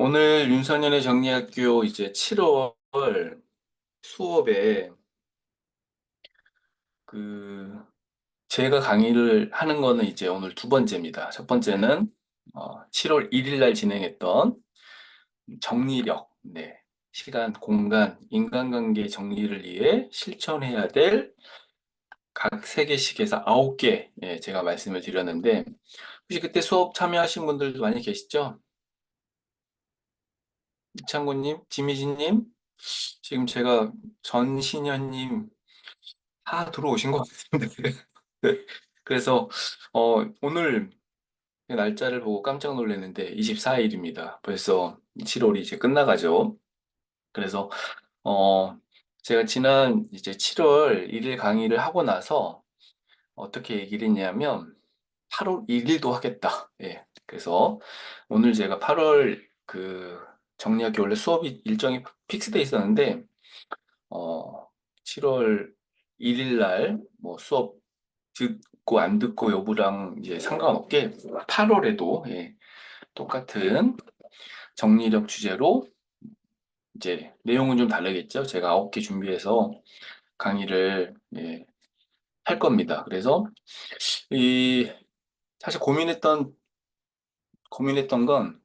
오늘 윤선현의 정리학교 이제 7월 수업에 그 제가 강의를 하는 거는 이제 오늘 두 번째입니다. 첫 번째는 7월 1일 날 진행했던 정리력, 네. 시간, 공간, 인간관계 정리를 위해 실천해야 될 각 세개씩에서 9개, 예, 제가 말씀을 드렸는데 혹시 그때 수업 참여하신 분들도 많이 계시죠? 이창구님, 지미진님, 지금 제가 전신현님 다 들어오신 것 같은데. 네. 그래서 오늘 날짜를 보고 깜짝 놀랐는데 24일입니다. 벌써 7월이 이제 끝나가죠. 그래서 어, 제가 지난 이제 7월 1일 강의를 하고 나서 어떻게 얘기를 했냐면 8월 1일도 하겠다. 예. 그래서 오늘 제가 8월 정리학기 원래 수업이 일정이 픽스돼 있었는데 7월 1일 날 뭐 수업 듣고 안 듣고 여부랑 이제 상관없게 8월에도 예, 똑같은 정리력 주제로 이제 내용은 좀 다르겠죠. 제가 9개 준비해서 강의를 예, 할 겁니다. 그래서 이 사실 고민했던 건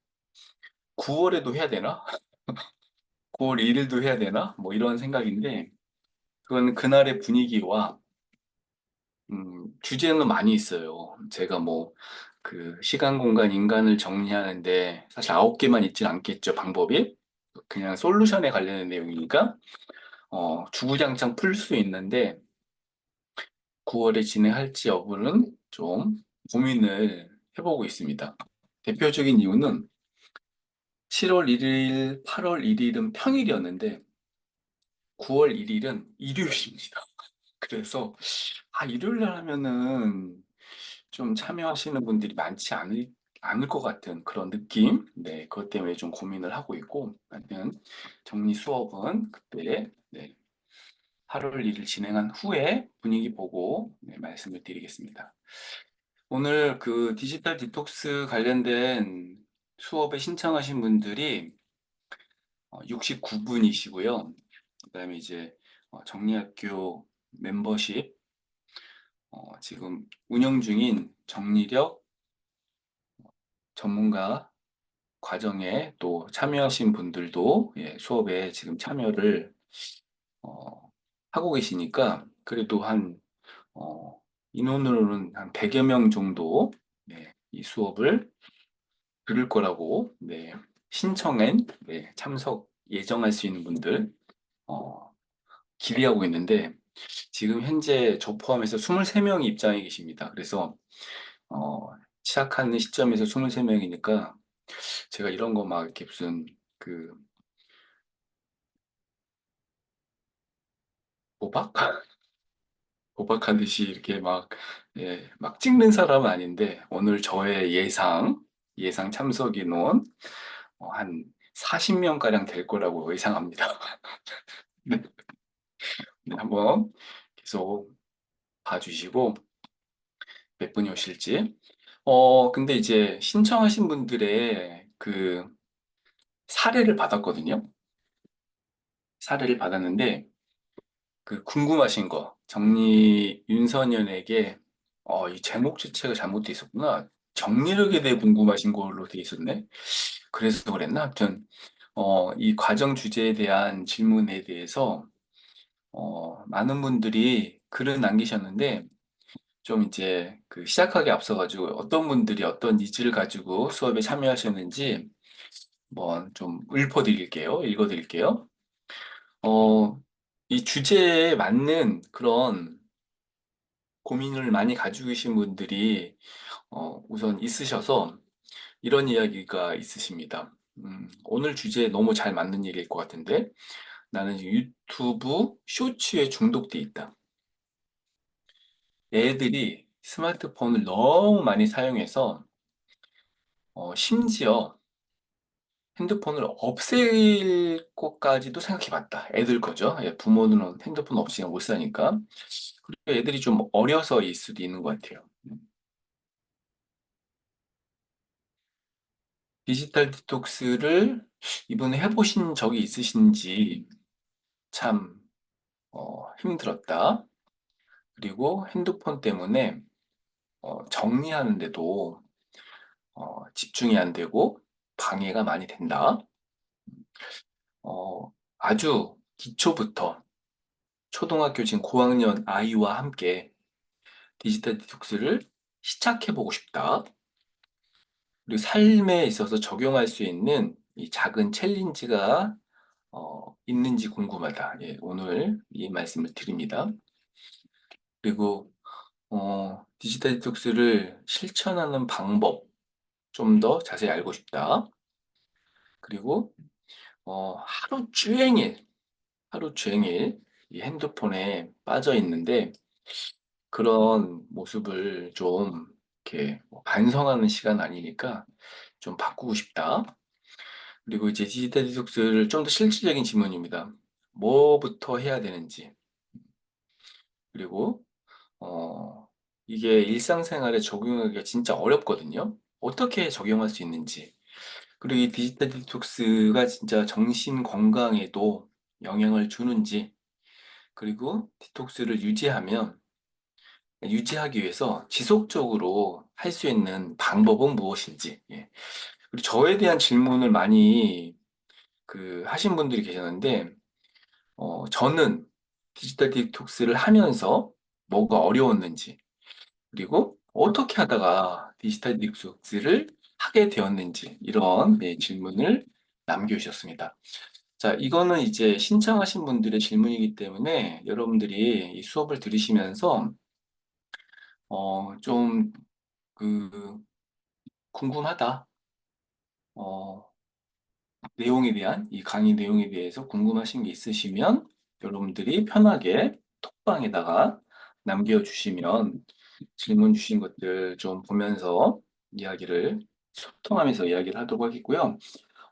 9월에도 해야 되나? 9월 1일도 해야 되나? 뭐 이런 생각인데 그건 그날의 분위기와 주제는 많이 있어요. 제가 뭐, 시간, 공간, 인간을 정리하는데, 사실 9개만 있진 않겠죠, 방법이. 그냥 솔루션에 관련된 내용이니까, 주구장창 풀 수 있는데, 9월에 진행할지 여부는 좀 고민을 해보고 있습니다. 대표적인 이유는 7월 1일, 8월 1일은 평일이었는데, 9월 1일은 일요일입니다. 그래서, 일요일 날 하면은, 좀 참여하시는 분들이 않을 것 같은 그런 느낌? 네, 그것 때문에 좀 고민을 하고 있고, 하여튼, 정리 수업은 그때, 네, 8월 1일 진행한 후에 분위기 보고, 네, 말씀을 드리겠습니다. 오늘 디지털 디톡스 관련된 수업에 신청하신 분들이 69분이시고요. 그 다음에 이제 정리학교 멤버십, 지금 운영 중인 정리력 전문가 과정에 또 참여하신 분들도 예, 수업에 지금 참여를 어, 하고 계시니까 그래도 어, 인원으로는 한 100여 명 정도 네, 이 수업을 들을 거라고 네, 신청한 네, 참석 예정할 수 있는 분들 어, 기대하고 있는데 지금 현재 저 포함해서 23명이 입장해 계십니다. 그래서 어, 시작하는 시점에서 23명이니까 제가 이런 거 막 이렇게 무슨 그 도박? 도박하듯이 이렇게 막, 예, 막 찍는 사람은 아닌데, 오늘 저의 예상 참석 인원, 한 40명가량 될 거라고 예상합니다. 네, 네, 한번 계속 봐주시고, 몇 분이 오실지. 근데 이제 신청하신 분들의 사례를 받았거든요. 사례를 받았는데, 궁금하신 거, 윤선현에게, 이 제목 자체가 잘못돼 있었구나. 정리력에 대해 궁금하신 걸로 돼 있었네. 그래서 그랬나? 아무튼, 이 과정 주제에 대한 질문에 대해서, 많은 분들이 글을 남기셨는데, 좀 이제 시작하기 앞서가지고 어떤 분들이 어떤 니즈를 가지고 수업에 참여하셨는지, 뭐 좀 읽어드릴게요. 어, 이 주제에 맞는 그런 고민을 많이 가지고 계신 분들이 우선 있으셔서 이런 이야기가 있으십니다. 오늘 주제에 너무 잘 맞는 얘기일 것 같은데 나는 유튜브 쇼츠에 중독돼 있다. 애들이 스마트폰을 너무 많이 사용해서 심지어 핸드폰을 없앨 것까지도 생각해 봤다. 애들 거죠. 예, 부모는 핸드폰 없이 못 사니까. 그리고 애들이 좀 어려서일 수도 있는 것 같아요. 디지털 디톡스를 이번에 해보신 적이 있으신지 참 힘들었다. 그리고 핸드폰 때문에 정리하는데도 집중이 안 되고 방해가 많이 된다. 아주 기초부터 초등학교 지금 고학년 아이와 함께 디지털 디톡스를 시작해보고 싶다. 그리고 삶에 있어서 적용할 수 있는 이 작은 챌린지가 있는지 궁금하다. 예, 오늘 이 말씀을 드립니다. 그리고 디지털 디톡스를 실천하는 방법 좀 더 자세히 알고 싶다. 그리고 하루 종일 이 핸드폰에 빠져 있는데 그런 모습을 좀 이렇게 뭐 반성하는 시간 아니니까 좀 바꾸고 싶다. 그리고 이제 디지털 디톡스를 좀 더 실질적인 질문입니다. 뭐부터 해야 되는지, 그리고 어, 이게 일상생활에 적용하기가 진짜 어렵거든요. 어떻게 적용할 수 있는지, 그리고 이 디지털 디톡스가 진짜 정신 건강에도 영향을 주는지, 그리고 디톡스를 유지하기 위해서 지속적으로 할 수 있는 방법은 무엇인지, 예. 그리고 저에 대한 질문을 많이 하신 분들이 계셨는데, 저는 디지털 디톡스를 하면서 뭐가 어려웠는지, 그리고 어떻게 하다가 디지털 디톡스를 하게 되었는지, 이런 네, 질문을 남겨주셨습니다. 자, 이거는 이제 신청하신 분들의 질문이기 때문에 여러분들이 이 수업을 들으시면서 좀 그 궁금하다. 어, 이 강의 내용에 대해서 궁금하신 게 있으시면 여러분들이 편하게 톡방에다가 남겨주시면 질문 주신 것들 좀 보면서 소통하면서 이야기를 하도록 하겠고요.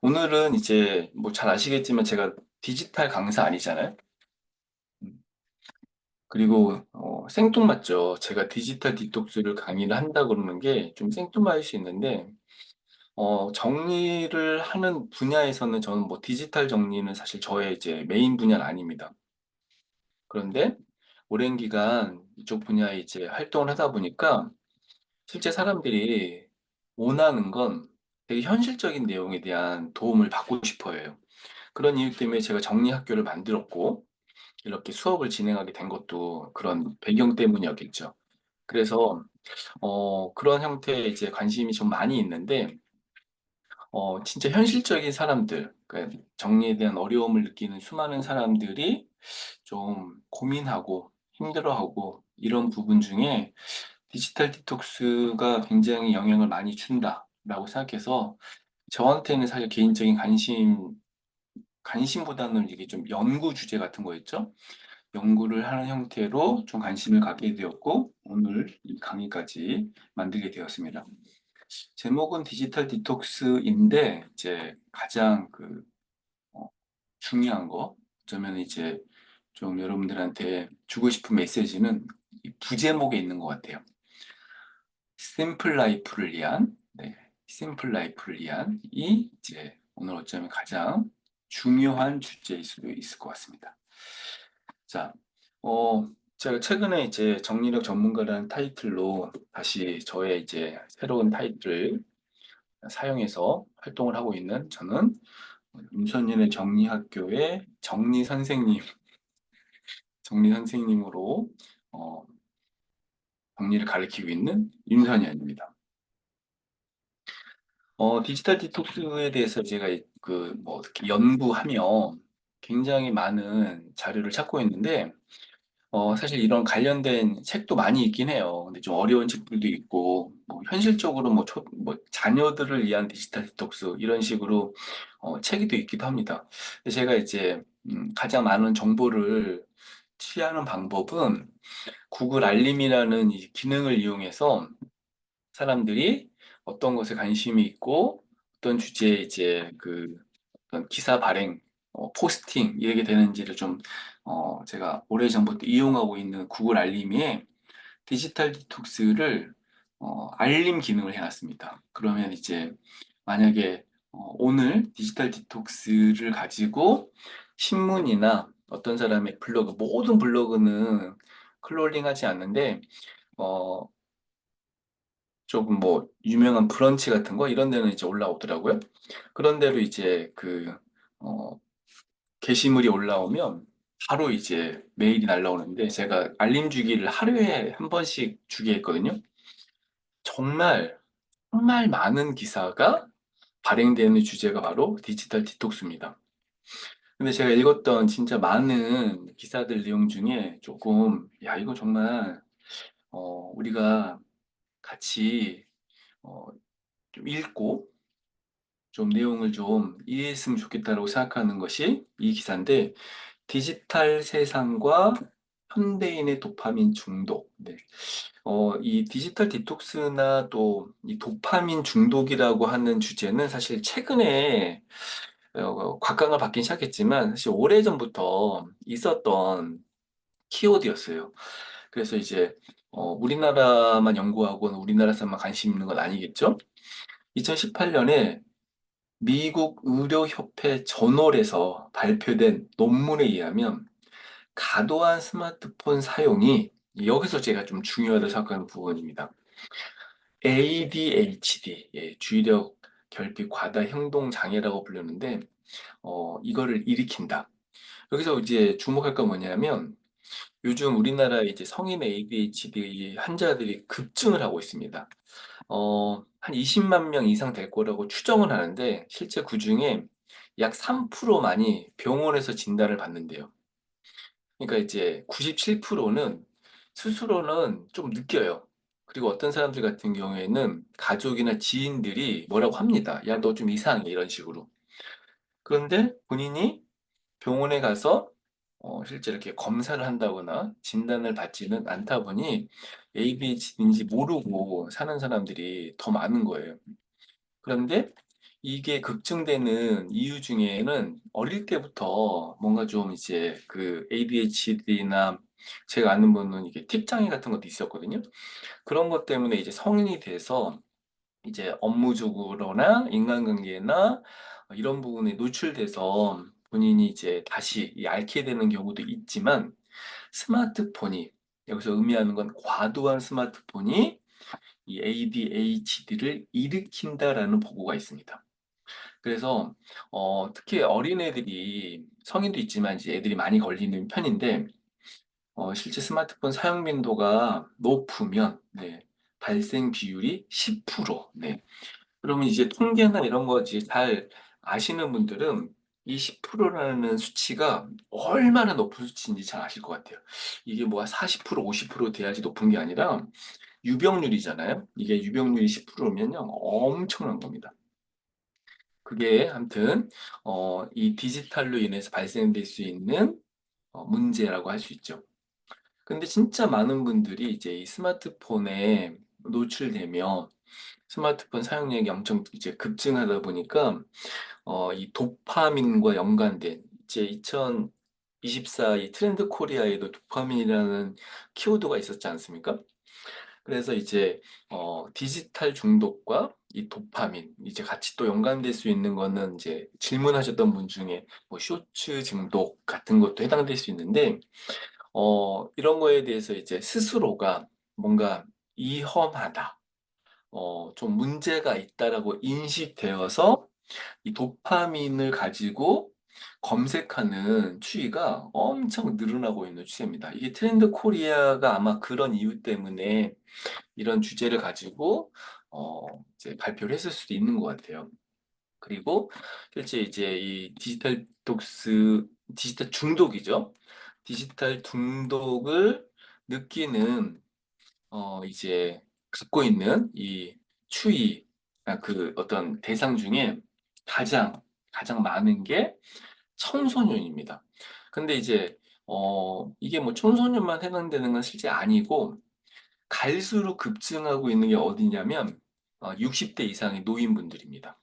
오늘은 이제 뭐 잘 아시겠지만 제가 디지털 강사 아니잖아요. 음, 그리고 생뚱맞죠. 제가 디지털 디톡스를 강의를 한다 그러는 게 좀 생뚱맞을 수 있는데 정리를 하는 분야에서는 저는 뭐 디지털 정리는 사실 저의 이제 메인 분야는 아닙니다. 그런데 오랜 기간 이쪽 분야에 이제 활동을 하다 보니까 실제 사람들이 원하는 건 되게 현실적인 내용에 대한 도움을 받고 싶어 해요. 그런 이유 때문에 제가 정리학교를 만들었고, 이렇게 수업을 진행하게 된 것도 그런 배경 때문이었겠죠. 그래서, 그런 형태의 이제 관심이 좀 많이 있는데, 진짜 현실적인 사람들, 그러니까 정리에 대한 어려움을 느끼는 수많은 사람들이 좀 고민하고 힘들어하고 이런 부분 중에 디지털 디톡스가 굉장히 영향을 많이 준다라고 생각해서 저한테는 사실 개인적인 관심보다는 이게 좀 연구 주제 같은 거였죠. 연구를 하는 형태로 좀 관심을 갖게 되었고 오늘 이 강의까지 만들게 되었습니다. 제목은 디지털 디톡스인데 이제 가장 어, 중요한 거, 어쩌면 이제 좀 여러분들한테 주고 싶은 메시지는 이 부제목에 있는 것 같아요. 심플 라이프를 위한, 네, 심플 라이프를 위한 이 이제 오늘 어쩌면 가장 중요한 주제일 수도 있을 것 같습니다. 자, 제가 최근에 이제 정리력 전문가라는 타이틀로 다시 저의 이제 새로운 타이틀을 사용해서 활동을 하고 있는 저는 윤선윤의 정리학교의 정리 선생님으로 어, 정리를 가르치고 있는 윤선현입니다. 디지털 디톡스에 대해서 제가 뭐 이렇게 연구하며 굉장히 많은 자료를 찾고 있는데 사실 이런 관련된 책도 많이 있긴 해요. 근데 좀 어려운 책들도 있고, 뭐 현실적으로 뭐 자녀들을 위한 디지털 디톡스 이런 식으로 책이 또 있기도 합니다. 근데 제가 이제 가장 많은 정보를 취하는 방법은 구글 알림이라는 이 기능을 이용해서 사람들이 어떤 것에 관심이 있고 어떤 주제에 이제 어떤 기사 발행, 포스팅 이렇게 되는지를 좀 제가 오래전부터 이용하고 있는 구글 알림에 디지털 디톡스를 알림 기능을 해놨습니다. 그러면 이제 만약에 오늘 디지털 디톡스를 가지고 신문이나 어떤 사람의 블로그, 모든 블로그는 클롤링 하지 않는데, 어, 조금 뭐 유명한 브런치 같은 거 이런 데는 이제 올라오더라고요. 그런 데로 이제 어, 게시물이 올라오면 바로 이제 메일이 날라오는데, 제가 알림 주기를 하루에 한 번씩 주게 했거든요. 정말 정말 많은 기사가 발행되는 주제가 바로 디지털 디톡스입니다. 근데 제가 읽었던 진짜 많은 기사들 내용 중에 조금, 야, 이거 정말, 우리가 같이, 어, 좀 읽고, 좀 내용을 좀 이해했으면 좋겠다라고 생각하는 것이 이 기사인데, 디지털 세상과 현대인의 도파민 중독. 네. 이 디지털 디톡스나 또 이 도파민 중독이라고 하는 주제는 사실 최근에 곽강을 받긴 시작했지만 사실 오래전부터 있었던 키워드였어요. 그래서 이제 우리나라만 연구하고 우리나라 사람만 관심 있는 건 아니겠죠? 2018년에 미국 의료협회 저널에서 발표된 논문에 의하면 과도한 스마트폰 사용이, 여기서 제가 좀 중요하다고 생각하는 부분입니다. ADHD, 예, 주의력 결핍 과다 행동 장애라고 부르는데, 이거를 일으킨다. 여기서 이제 주목할 건 뭐냐면, 요즘 우리나라에 이제 성인 ADHD 환자들이 급증을 하고 있습니다. 한 20만 명 이상 될 거라고 추정을 하는데, 실제 그 중에 약 3%만이 병원에서 진단을 받는데요. 그러니까 이제 97%는 스스로는 좀 느껴요. 그리고 어떤 사람들 같은 경우에는 가족이나 지인들이 뭐라고 합니다. 야, 너 좀 이상해. 이런 식으로. 그런데 본인이 병원에 가서 실제 이렇게 검사를 한다거나 진단을 받지는 않다 보니 ADHD인지 모르고 사는 사람들이 더 많은 거예요. 그런데 이게 급증되는 이유 중에는 어릴 때부터 뭔가 좀 이제 그 ADHD나, 제가 아는 분은 이게 틱장애 같은 것도 있었거든요. 그런 것 때문에 이제 성인이 돼서 이제 업무적으로나 인간관계나 이런 부분에 노출돼서 본인이 이제 다시 앓게 되는 경우도 있지만, 스마트폰이, 여기서 의미하는 건 과도한 스마트폰이 이 ADHD를 일으킨다라는 보고가 있습니다. 그래서 특히 어린애들이, 성인도 있지만 이제 애들이 많이 걸리는 편인데, 실제 스마트폰 사용 빈도가 높으면, 네, 발생 비율이 10%. 네. 그러면 이제 통계나 이런 거 이제 잘 아시는 분들은 이 10%라는 수치가 얼마나 높은 수치인지 잘 아실 것 같아요. 이게 뭐 40%, 50% 돼야지 높은 게 아니라 유병률이잖아요. 이게 유병률이 10%면요, 엄청난 겁니다. 그게 아무튼 이 디지털로 인해서 발생될 수 있는 문제라고 할 수 있죠. 근데 진짜 많은 분들이 이제 이 스마트폰에 노출되며 스마트폰 사용량이 엄청 이제 급증하다 보니까 이 도파민과 연관된, 이제 2024 이 트렌드 코리아에도 도파민이라는 키워드가 있었지 않습니까? 그래서 이제 디지털 중독과 이 도파민 이제 같이 또 연관될 수 있는 거는, 이제 질문하셨던 분 중에 뭐 쇼츠 중독 같은 것도 해당될 수 있는데, 이런 거에 대해서 이제 스스로가 뭔가 위험하다, 좀 문제가 있다라고 인식되어서 이 도파민을 가지고 검색하는 추이가 엄청 늘어나고 있는 추세입니다. 이게 트렌드 코리아가 아마 그런 이유 때문에 이런 주제를 가지고 이제 발표를 했을 수도 있는 것 같아요. 그리고 실제 이제 이 디지털 중독이죠. 디지털 중독을 느끼는 이제 갖고 있는 이 추이, 그 어떤 대상 중에 가장 많은 게 청소년입니다. 근데 이제 이게 뭐 청소년만 해당되는 건 실제 아니고, 갈수록 급증하고 있는 게 어디냐면 60대 이상의 노인분들입니다.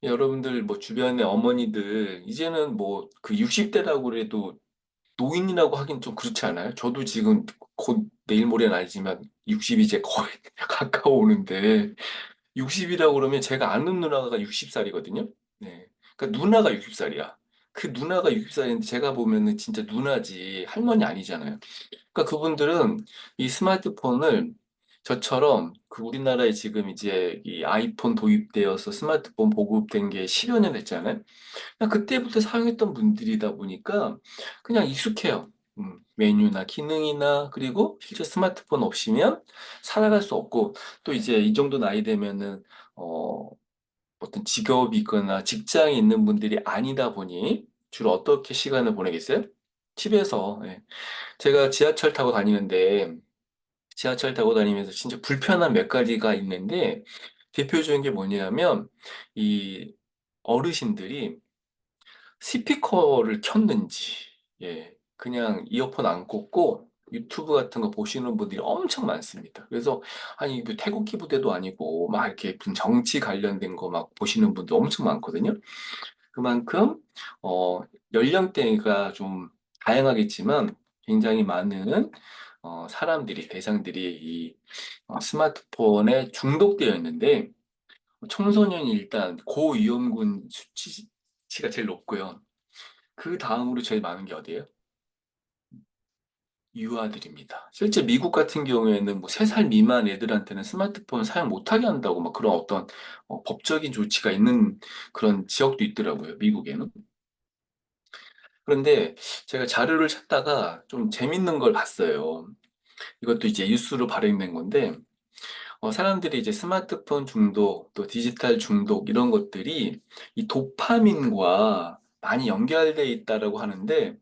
여러분들 뭐 주변의 어머니들 이제는 뭐 그 60대라고 그래도 노인이라고 하긴 좀 그렇지 않아요? 저도 지금 곧 내일 모레는 아니지만 60 이제 거의 가까워 오는데, 60이라고 그러면 제가 아는 누나가 60살이거든요. 네. 그러니까 누나가 60살이야. 그 누나가 60살인데 제가 보면은 진짜 누나지 할머니 아니잖아요. 그러니까 그분들은 이 스마트폰을 저처럼 그 우리나라에 지금 이제 이 아이폰 도입되어서 스마트폰 보급된 게 10여 년 됐잖아요. 그냥 그때부터 사용했던 분들이다 보니까 그냥 익숙해요. 메뉴나 기능이나 그리고 실제 스마트폰 없이면 살아갈 수 없고 또 이제 이 정도 나이 되면은 어, 어떤 직업이거나 직장에 있는 분들이 아니다 보니 주로 어떻게 시간을 보내겠어요? 집에서. 예. 제가 지하철 타고 다니는데 지하철 타고 다니면서 진짜 불편한 몇 가지가 있는데 대표적인 게 뭐냐면 이 어르신들이 스피커를 켰는지, 예, 그냥 이어폰 안 꽂고 유튜브 같은 거 보시는 분들이 엄청 많습니다. 그래서 아니 뭐 태극기 부대도 아니고 막 이렇게 무슨 정치 관련된 거 막 보시는 분들 엄청 많거든요. 그만큼 어, 연령대가 좀 다양하겠지만 굉장히 많은 사람들이 대상들이 이 스마트폰에 중독되어 있는데 청소년이 일단 고위험군 수치가 제일 높고요. 그 다음으로 제일 많은 게 어디예요? 유아들입니다. 실제 미국 같은 경우에는 뭐 3살 미만 애들한테는 스마트폰 사용 못하게 한다고 막 그런 어떤 법적인 조치가 있는 그런 지역도 있더라고요, 미국에는. 그런데 제가 자료를 찾다가 좀 재밌는 걸 봤어요. 이것도 이제 뉴스로 발행된 건데, 사람들이 이제 스마트폰 중독, 또 디지털 중독 이런 것들이 이 도파민과 많이 연결돼 있다라고 하는데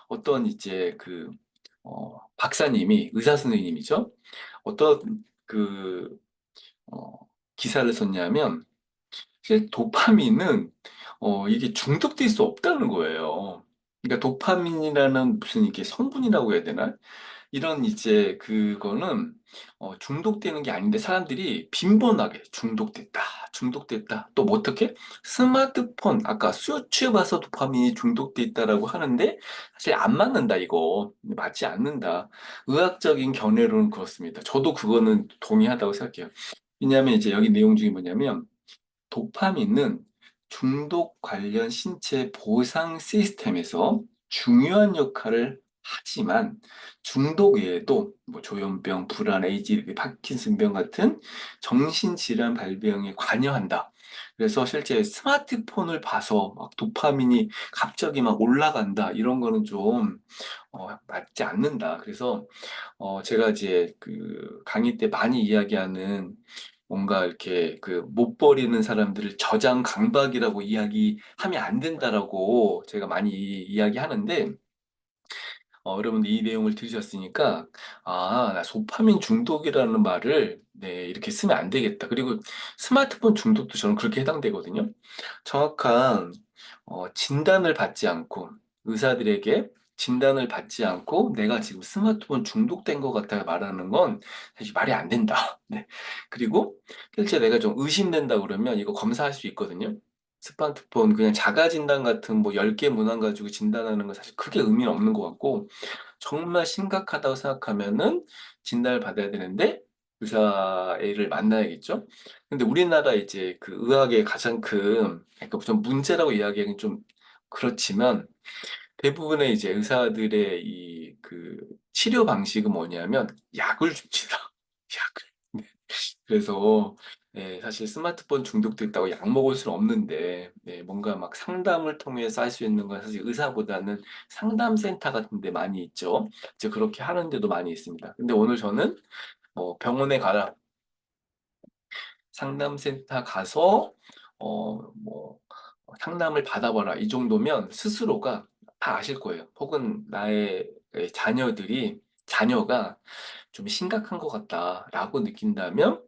어떤 이제 박사님이 의사 선생님이죠. 어떤 어, 기사를 썼냐면 사실 도파민은 이게 중독될 수 없다는 거예요. 그러니까 도파민이라는 무슨 이게 성분이라고 해야 되나? 이런 이제 그거는 중독되는 게 아닌데 사람들이 빈번하게 중독됐다, 중독됐다. 또 뭐 어떻게? 스마트폰 아까 수치에 봐서 도파민이 중독돼 있다라고 하는데 사실 안 맞는다 이거 맞지 않는다. 의학적인 견해로는 그렇습니다. 저도 그거는 동의하다고 생각해요. 왜냐하면 이제 여기 내용 중에 뭐냐면 도파민은 중독 관련 신체 보상 시스템에서 중요한 역할을 하지만 중독 외에도 뭐 조현병, 불안, ADHD, 파킨슨병 같은 정신질환 발병에 관여한다. 그래서 실제 스마트폰을 봐서 막 도파민이 갑자기 막 올라간다. 이런 거는 좀 맞지 않는다. 그래서 제가 이제 그 강의 때 많이 이야기하는 뭔가 이렇게 그 못 버리는 사람들을 저장 강박이라고 이야기하면 안 된다라고 제가 많이 이야기하는데 여러분들 이 내용을 들으셨으니까 나 도파민 중독이라는 말을 네, 이렇게 쓰면 안 되겠다. 그리고 스마트폰 중독도 저는 그렇게 해당되거든요. 정확한 진단을 받지 않고 의사들에게 진단을 받지 않고 내가 지금 스마트폰 중독된 것 같아 말하는 건 사실 말이 안 된다. 네. 그리고 실제 내가 좀 의심된다 그러면 이거 검사할 수 있거든요. 스마트폰 그냥 자가 진단 같은 뭐 10개 문항 가지고 진단하는 건 사실 크게 의미는 없는 것 같고 정말 심각하다고 생각하면은 진단을 받아야 되는데 의사를 만나야겠죠. 근데 우리나라 이제 그 의학의 가장 큰 그러니까 좀 문제라고 이야기하기는 좀 그렇지만 대부분의 이제 의사들의 이 그 치료 방식은 뭐냐면 약을 줍니다. 약을. 네. 그래서 사실 스마트폰 중독됐다고 약 먹을 수는 없는데 뭔가 막 상담을 통해서 할 수 있는 건 사실 의사보다는 상담센터 같은 데 많이 있죠. 이제 그렇게 하는 데도 많이 있습니다. 근데 오늘 저는 뭐 병원에 가라, 상담센터 가서 뭐 상담을 받아봐라 이 정도면 스스로가 다 아실 거예요. 혹은 나의 자녀가 좀 심각한 것 같다라고 느낀다면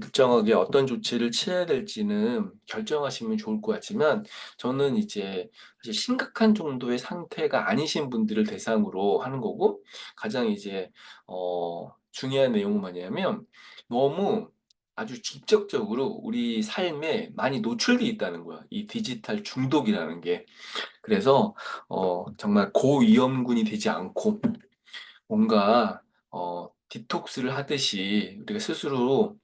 일정하게 어떤 조치를 취해야 될지는 결정하시면 좋을 것 같지만, 저는 이제 사실 심각한 정도의 상태가 아니신 분들을 대상으로 하는 거고, 가장 이제, 중요한 내용은 뭐냐면, 너무 아주 직접적으로 우리 삶에 많이 노출돼 있다는 거야. 이 디지털 중독이라는 게. 그래서, 정말 고위험군이 되지 않고, 뭔가 디톡스를 하듯이 우리가 스스로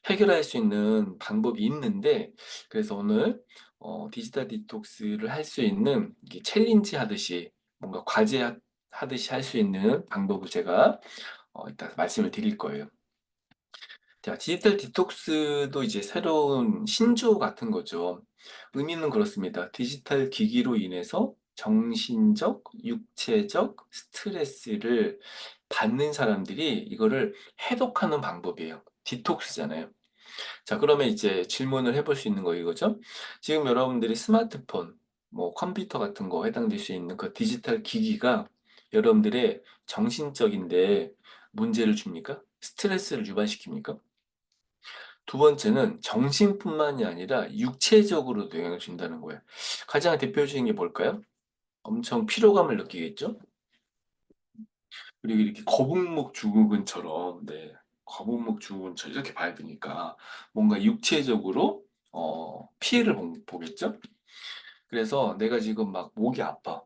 해결할 수 있는 방법이 있는데, 그래서 오늘 디지털 디톡스를 할 수 있는 이게 챌린지 하듯이 뭔가 과제 하듯이 할 수 있는 방법을 제가 이따 말씀을 드릴 거예요. 자, 디지털 디톡스도 이제 새로운 신조 같은 거죠. 의미는 그렇습니다. 디지털 기기로 인해서 정신적, 육체적 스트레스를 받는 사람들이 이거를 해독하는 방법이에요. 디톡스잖아요. 자, 그러면 이제 질문을 해볼 수 있는 거 이거죠. 지금 여러분들이 스마트폰, 뭐 컴퓨터 같은 거 해당될 수 있는 그 디지털 기기가 여러분들의 정신적인데 문제를 줍니까? 스트레스를 유발시킵니까? 두 번째는 정신뿐만이 아니라 육체적으로도 영향을 준다는 거예요. 가장 대표적인 게 뭘까요? 엄청 피로감을 느끼겠죠? 그리고 이렇게 거북목 증후군처럼, 네, 거북목 증후군처럼 이렇게 봐야 되니까 뭔가 육체적으로 피해를 보겠죠? 그래서 내가 지금 막 목이 아파.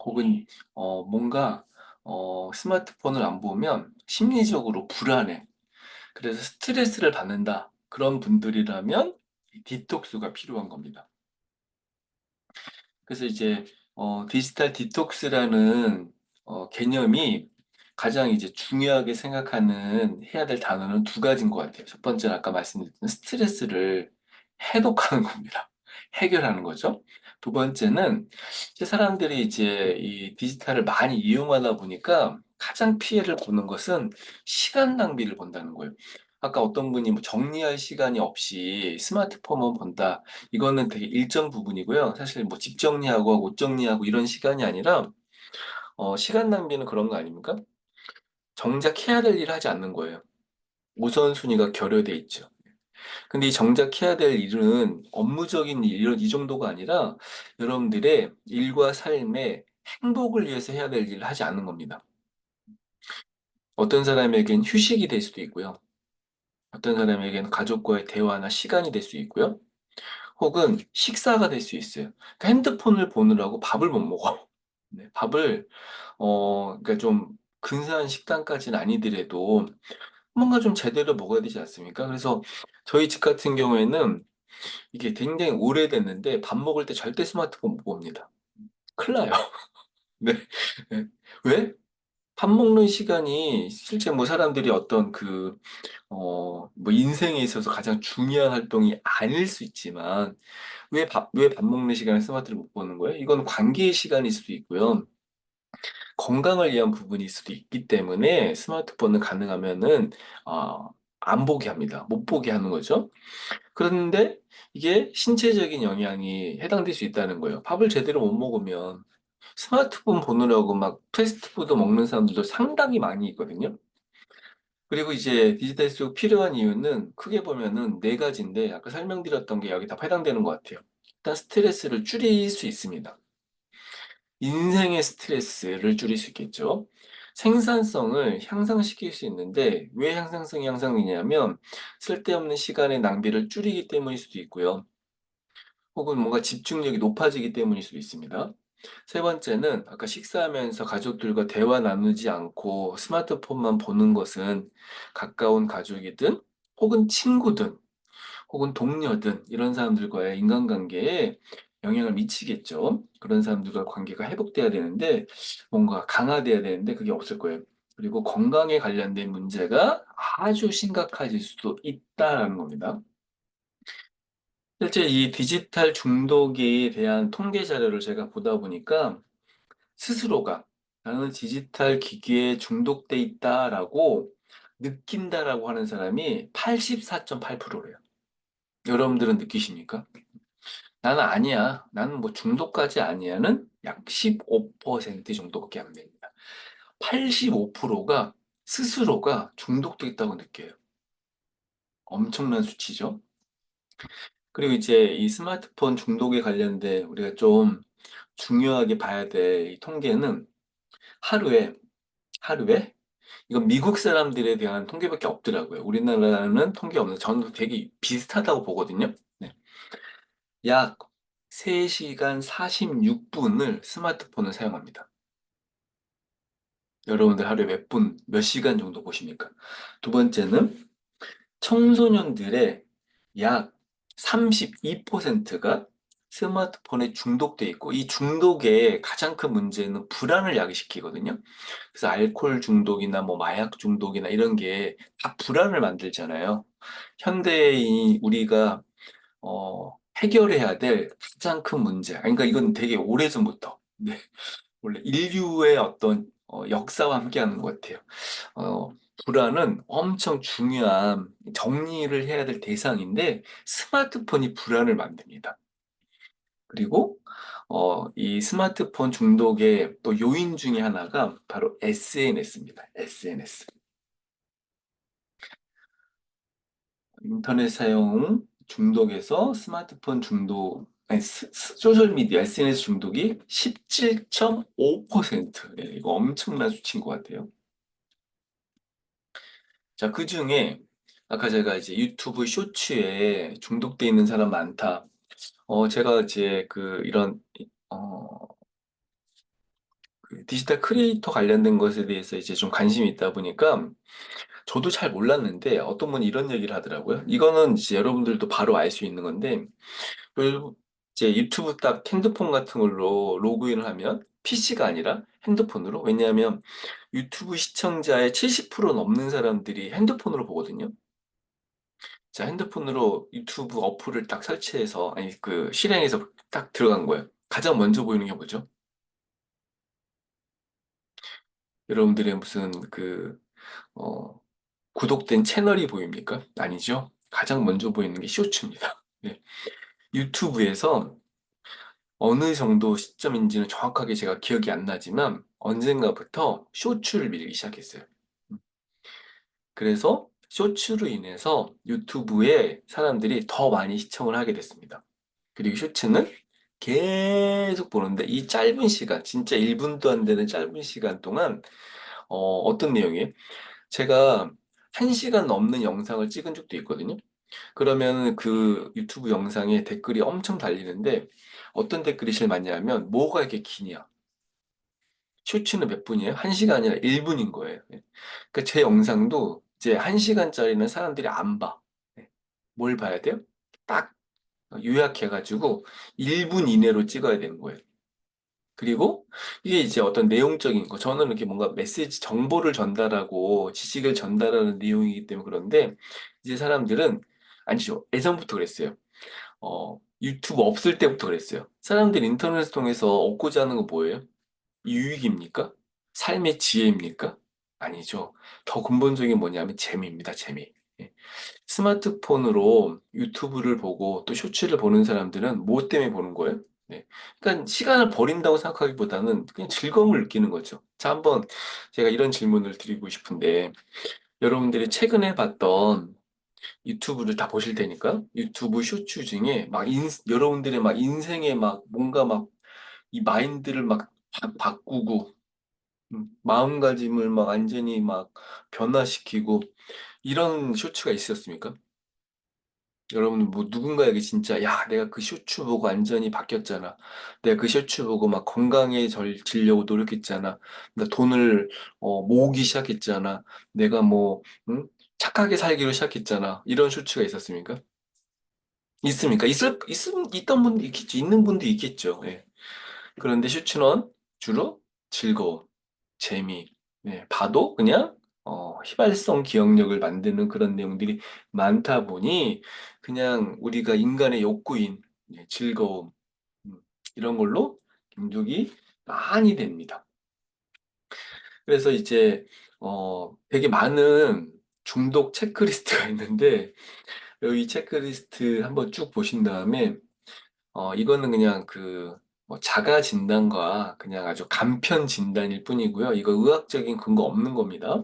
혹은 뭔가 스마트폰을 안 보면 심리적으로 불안해. 그래서 스트레스를 받는다. 그런 분들이라면 디톡스가 필요한 겁니다. 그래서 이제 디지털 디톡스라는 개념이 가장 이제 중요하게 생각하는 해야 될 단어는 두 가지인 것 같아요. 첫 번째는 아까 말씀드렸던 스트레스를 해독하는 겁니다. 해결하는 거죠. 두 번째는 이제 사람들이 이제 이 디지털을 많이 이용하다 보니까 가장 피해를 보는 것은 시간 낭비를 본다는 거예요. 아까 어떤 분이 뭐 정리할 시간이 없이 스마트폰만 본다. 이거는 되게 일정 부분이고요. 사실 뭐 집 정리하고 옷 정리하고 이런 시간이 아니라 시간 낭비는 그런 거 아닙니까? 정작 해야 될 일을 하지 않는 거예요. 우선순위가 결여돼 있죠. 근데 이 정작 해야 될 일은 업무적인 일, 이런 이 정도가 아니라 여러분들의 일과 삶의 행복을 위해서 해야 될 일을 하지 않는 겁니다. 어떤 사람에겐 휴식이 될 수도 있고요. 어떤 사람에겐 가족과의 대화나 시간이 될 수 있고요. 혹은 식사가 될 수 있어요. 그러니까 핸드폰을 보느라고 밥을 못 먹어. 네, 밥을 그러니까 좀 근사한 식단까지는 아니더라도 뭔가 좀 제대로 먹어야 되지 않습니까? 그래서 저희 집 같은 경우에는 이게 굉장히 오래됐는데 밥 먹을 때 절대 스마트폰 못 봅니다. 큰일 나요. 네. 네. 왜? 밥 먹는 시간이 실제 뭐 사람들이 어떤 뭐 인생에 있어서 가장 중요한 활동이 아닐 수 있지만 왜 밥 먹는 시간에 스마트를 못 보는 거예요? 이건 관계의 시간일 수도 있고요. 건강을 위한 부분일 수도 있기 때문에 스마트폰은 가능하면은 어, 안 보게 합니다. 못 보게 하는 거죠. 그런데 이게 신체적인 영향이 해당될 수 있다는 거예요. 밥을 제대로 못 먹으면 스마트폰 보느라고 막 패스트푸드 먹는 사람들도 상당히 많이 있거든요. 그리고 이제 디지털 속 필요한 이유는 크게 보면은 네 가지인데 아까 설명드렸던 게 여기 다 해당되는 것 같아요. 일단 스트레스를 줄일 수 있습니다. 인생의 스트레스를 줄일 수 있겠죠. 생산성을 향상시킬 수 있는데 왜 향상성이 향상되냐면 쓸데없는 시간의 낭비를 줄이기 때문일 수도 있고요. 혹은 뭔가 집중력이 높아지기 때문일 수도 있습니다. 세 번째는 아까 식사하면서 가족들과 대화 나누지 않고 스마트폰만 보는 것은 가까운 가족이든 혹은 친구든 혹은 동료든 이런 사람들과의 인간관계에 영향을 미치겠죠. 그런 사람들과 관계가 회복돼야 되는데 뭔가 강화돼야 되는데 그게 없을 거예요. 그리고 건강에 관련된 문제가 아주 심각해질 수도 있다라는 겁니다. 실제 이 디지털 중독에 대한 통계 자료를 제가 보다 보니까 스스로가 나는 디지털 기기에 중독돼 있다라고 느낀다라고 하는 사람이 84.8%래요. 여러분들은 느끼십니까? 나는 아니야. 나는 뭐 중독까지 아니야는 약 15% 정도밖에 안 됩니다. 85%가 스스로가 중독돼 있다고 느껴요. 엄청난 수치죠. 그리고 이제 이 스마트폰 중독에 관련된 우리가 좀 중요하게 봐야 될 이 통계는 하루에, 하루에, 이건 미국 사람들에 대한 통계밖에 없더라고요. 우리나라는 통계 없는데 저는 되게 비슷하다고 보거든요. 네. 약 3시간 46분을 스마트폰을 사용합니다. 여러분들 하루에 몇 분, 몇 시간 정도 보십니까? 두 번째는 청소년들의 약 32%가 스마트폰에 중독돼 있고, 이 중독의 가장 큰 문제는 불안을 야기시키거든요. 그래서 알코올 중독이나 뭐 마약 중독이나 이런 게 다 불안을 만들잖아요. 현대인 우리가 해결해야 될 가장 큰 문제. 그러니까 이건 되게 오래전부터, 네, 원래 인류의 어떤 역사와 함께하는 것 같아요. 어, 불안은 엄청 중요한 정리를 해야 될 대상인데 스마트폰이 불안을 만듭니다. 그리고 이 스마트폰 중독의 또 요인 중에 하나가 바로 SNS입니다. SNS. 인터넷 사용 중독에서 스마트폰 중독, 아니, 소셜미디어, SNS 중독이 17.5%. 예, 이거 엄청난 수치인 것 같아요. 자, 그 중에 아까 제가 이제 유튜브 쇼츠에 중독돼 있는 사람 많다. 제가 이제 어, 그 디지털 크리에이터 관련된 것에 대해서 이제 좀 관심이 있다 보니까 저도 잘 몰랐는데 어떤 분이 이런 얘기를 하더라고요. 이거는 이제 여러분들도 바로 알 수 있는 건데, 그 이제 유튜브 딱 핸드폰 같은 걸로 로그인을 하면 PC가 아니라 핸드폰으로, 왜냐하면 유튜브 시청자의 70% 넘는 사람들이 핸드폰으로 보거든요. 자, 핸드폰으로 유튜브 어플을 딱 설치해서, 아니, 그, 실행해서 딱 들어간 거예요. 가장 먼저 보이는 게 뭐죠? 여러분들의 무슨 어, 구독된 채널이 보입니까? 아니죠? 가장 먼저 보이는 게 쇼츠입니다. 네. 유튜브에서 어느 정도 시점인지는 정확하게 제가 기억이 안 나지만 언젠가부터 쇼츠를 밀기 시작했어요. 그래서 쇼츠로 인해서 유튜브에 사람들이 더 많이 시청을 하게 됐습니다. 그리고 쇼츠는 계속 보는데 이 짧은 시간, 진짜 1분도 안 되는 짧은 시간 동안 어떤 내용이에요? 제가 1시간 넘는 영상을 찍은 적도 있거든요. 그러면 그 유튜브 영상에 댓글이 엄청 달리는데 어떤 댓글이 제일 많냐면 뭐가 이렇게 기냐? 쇼츠는 몇 분이에요? 1시간이 아니라 1분인 거예요. 예. 그러니까 제 영상도 이제 1시간짜리는 사람들이 안 봐. 예. 뭘 봐야 돼요? 딱 요약해가지고 1분 이내로 찍어야 되는 거예요. 그리고 이게 이제 어떤 내용적인 거, 저는 이렇게 뭔가 메시지, 정보를 전달하고 지식을 전달하는 내용이기 때문에 그런데 이제 사람들은 아니죠. 예전부터 그랬어요. 유튜브 없을 때부터 그랬어요. 사람들이 인터넷을 통해서 얻고자 하는 거 뭐예요? 유익입니까? 삶의 지혜입니까? 아니죠. 더 근본적인 뭐냐면 재미입니다. 재미. 예. 스마트폰으로 유튜브를 보고 또 쇼츠를 보는 사람들은 뭐 때문에 보는 거예요? 네. 그러니까 시간을 버린다고 생각하기보다는 그냥 즐거움을 느끼는 거죠. 자, 한번 제가 이런 질문을 드리고 싶은데 여러분들이 최근에 봤던 유튜브를 다 보실 테니까 유튜브 쇼츠 중에 막 여러분들의 막 인생에 막 뭔가 막 이 마인드를 막 바꾸고 마음가짐을 막 완전히 막 변화시키고 이런 쇼츠가 있었습니까? 여러분 뭐 누군가에게 진짜 야 내가 그 쇼츠 보고 완전히 바뀌었잖아. 내가 그 쇼츠 보고 막 건강해지려고 노력했잖아. 나 돈을 모으기 시작했잖아. 내가 뭐 착하게 살기로 시작했잖아. 이런 쇼츠가 있었습니까? 있습니까? 있던 분도 있겠죠. 있는 분도 있겠죠. 예. 그런데 슈츠는 주로 즐거움, 재미, 네, 봐도 그냥 휘발성 기억력을 만드는 그런 내용들이 많다 보니 그냥 우리가 인간의 욕구인 즐거움 이런 걸로 중독이 많이 됩니다. 그래서 이제 되게 많은 중독 체크리스트가 있는데 여기 체크리스트 한번 쭉 보신 다음에 이거는 그냥 뭐 자가 진단과 그냥 아주 간편 진단일 뿐이고요. 이거 의학적인 근거 없는 겁니다.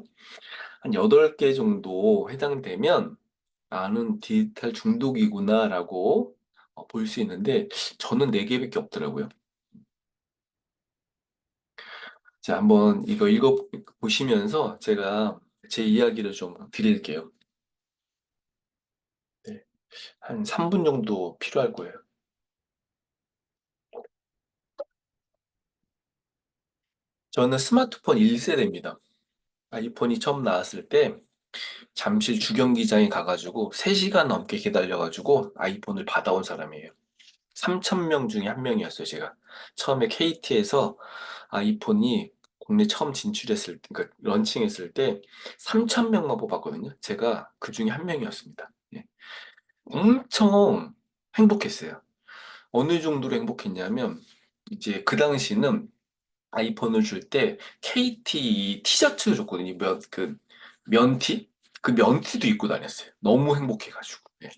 한 8개 정도 해당되면 나는 디지털 중독이구나라고 볼 수 있는데 저는 4개밖에 없더라고요. 자, 한번 이거 읽어 보시면서 제가 제 이야기를 좀 드릴게요. 네, 한 3분 정도 필요할 거예요. 저는 스마트폰 1세대입니다. 아이폰이 처음 나왔을 때 잠실 주경기장에 가가지고 3시간 넘게 기다려가지고 아이폰을 받아온 사람이에요. 3,000명 중에 한 명이었어요, 제가. 처음에 KT에서 아이폰이 국내 처음 진출했을 때, 그러니까 런칭했을 때 3,000명만 뽑았거든요. 제가 그 중에 한 명이었습니다. 예. 엄청 행복했어요. 어느 정도로 행복했냐면, 이제 그 당시는 아이폰을 줄 때 KT 티셔츠 줬거든요. 면티? 그 면티도 입고 다녔어요. 너무 행복해가지고. 예.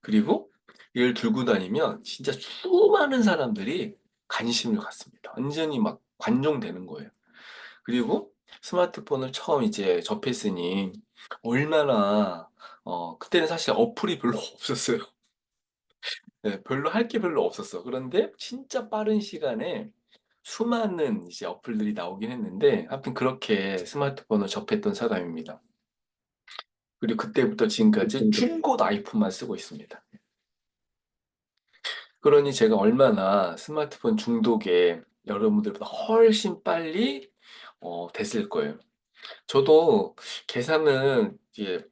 그리고 이걸 들고 다니면 진짜 수많은 사람들이 관심을 갖습니다. 완전히 막 관종되는 거예요. 그리고 스마트폰을 처음 이제 접했으니 얼마나 그때는 사실 어플이 별로 없었어요. 네, 별로 할 게 별로 없었어. 그런데 진짜 빠른 시간에 수많은 이제 어플들이 나오긴 했는데, 하여튼 그렇게 스마트폰을 접했던 사람입니다. 그리고 그때부터 지금까지 줄곧 아이폰만 쓰고 있습니다. 그러니 제가 얼마나 스마트폰 중독에 여러분들보다 훨씬 빨리 됐을 거예요. 저도 계산은 이제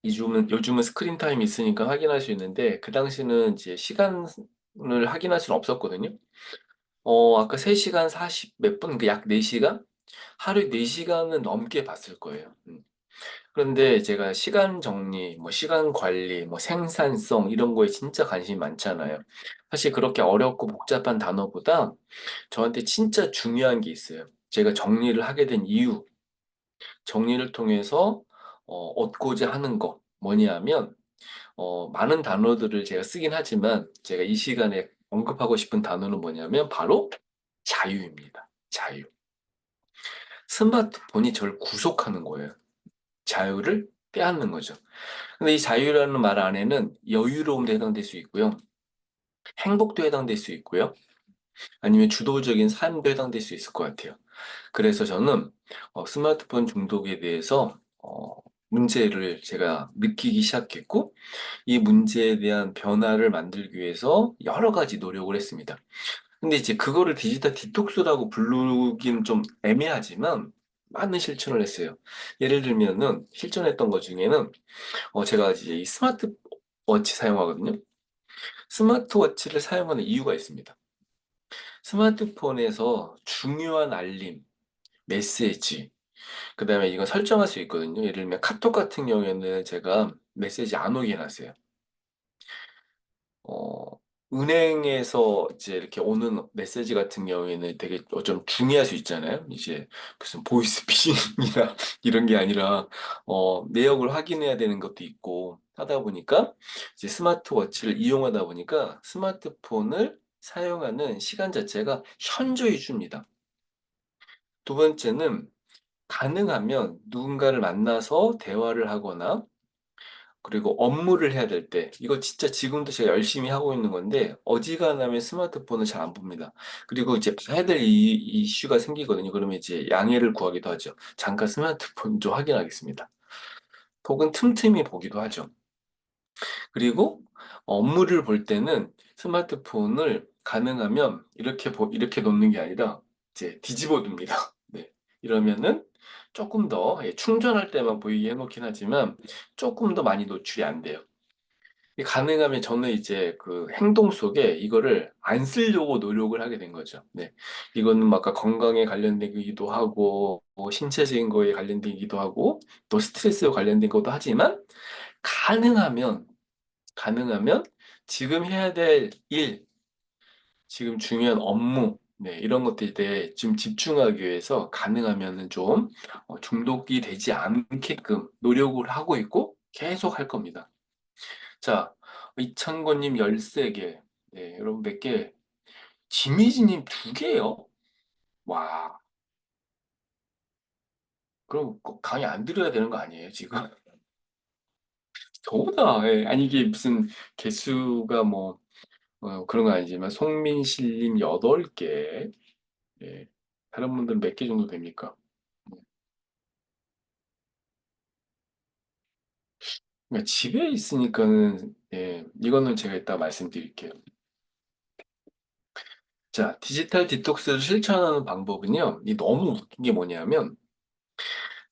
요즘은 스크린 타임이 있으니까 확인할 수 있는데, 그 당시는 이제 시간을 확인할 수는 없었거든요. 아까 3시간 40 몇 분, 그 약 4시간? 하루에 4시간은 넘게 봤을 거예요. 그런데 제가 시간 정리, 뭐 시간 관리, 뭐 생산성 이런 거에 진짜 관심이 많잖아요. 사실 그렇게 어렵고 복잡한 단어보다 저한테 진짜 중요한 게 있어요. 제가 정리를 하게 된 이유, 정리를 통해서 얻고자 하는 거 뭐냐면 많은 단어들을 제가 쓰긴 하지만 제가 이 시간에 언급하고 싶은 단어는 뭐냐면 바로 자유입니다. 자유. 스마트폰이 저를 구속하는 거예요. 자유를 빼앗는 거죠. 근데 이 자유라는 말 안에는 여유로움도 해당될 수 있고요. 행복도 해당될 수 있고요. 아니면 주도적인 삶도 해당될 수 있을 것 같아요. 그래서 저는 스마트폰 중독에 대해서 문제를 제가 느끼기 시작했고, 이 문제에 대한 변화를 만들기 위해서 여러 가지 노력을 했습니다. 근데 이제 그거를 디지털 디톡스라고 부르기는 좀 애매하지만 많은 실천을 했어요. 예를 들면은 실천했던 것 중에는 제가 이제 이 스마트워치 사용하거든요. 스마트워치를 사용하는 이유가 있습니다. 스마트폰에서 중요한 알림, 메시지, 그 다음에 이거 설정할 수 있거든요. 예를 들면 카톡 같은 경우에는 제가 메시지 안 오게 해놨어요. 어, 은행에서 이제 이렇게 오는 메시지 같은 경우에는 되게 좀 중요할 수 있잖아요. 이제 무슨 보이스피싱이나 이런 게 아니라 내역을 확인해야 되는 것도 있고 하다 보니까 이제 스마트워치를 이용하다 보니까 스마트폰을 사용하는 시간 자체가 현저히 줍니다. 두 번째는 가능하면 누군가를 만나서 대화를 하거나 그리고 업무를 해야 될 때, 이거 진짜 지금도 제가 열심히 하고 있는 건데, 어지간하면 스마트폰을 잘 안 봅니다. 그리고 이제 봐야 될 이슈가 생기거든요. 그러면 이제 양해를 구하기도 하죠. 잠깐 스마트폰 좀 확인하겠습니다. 혹은 틈틈이 보기도 하죠. 그리고 업무를 볼 때는 스마트폰을 가능하면 이렇게 놓는 게 아니라 이제 뒤집어 둡니다. 네. 이러면은 조금 더 충전할 때만 보이게 해놓긴 하지만 조금 더 많이 노출이 안 돼요. 가능하면 저는 이제 그 행동 속에 이거를 안 쓰려고 노력을 하게 된 거죠. 네. 이거는 막 아까 건강에 관련되기도 하고, 뭐 신체적인 거에 관련되기도 하고, 또 스트레스에 관련된 것도 하지만, 가능하면, 가능하면 지금 해야 될 일, 지금 중요한 업무, 네, 이런 것들에 대해 좀 집중하기 위해서 가능하면은 좀 중독이 되지 않게끔 노력을 하고 있고 계속 할 겁니다. 자, 이창권님 13개. 네, 여러분 몇 개? 지미지님 2개요? 와, 그럼 꼭 강의 안 드려야 되는 거 아니에요, 지금? 저보다, 예. 아니, 이게 무슨 개수가 뭐, 그런 건 아니지만, 송민실님 8개. 예. 다른 분들은 몇 개 정도 됩니까? 그러니까 집에 있으니까는, 예, 이거는 제가 이따 말씀드릴게요. 자, 디지털 디톡스를 실천하는 방법은요, 이 너무 웃긴 게 뭐냐면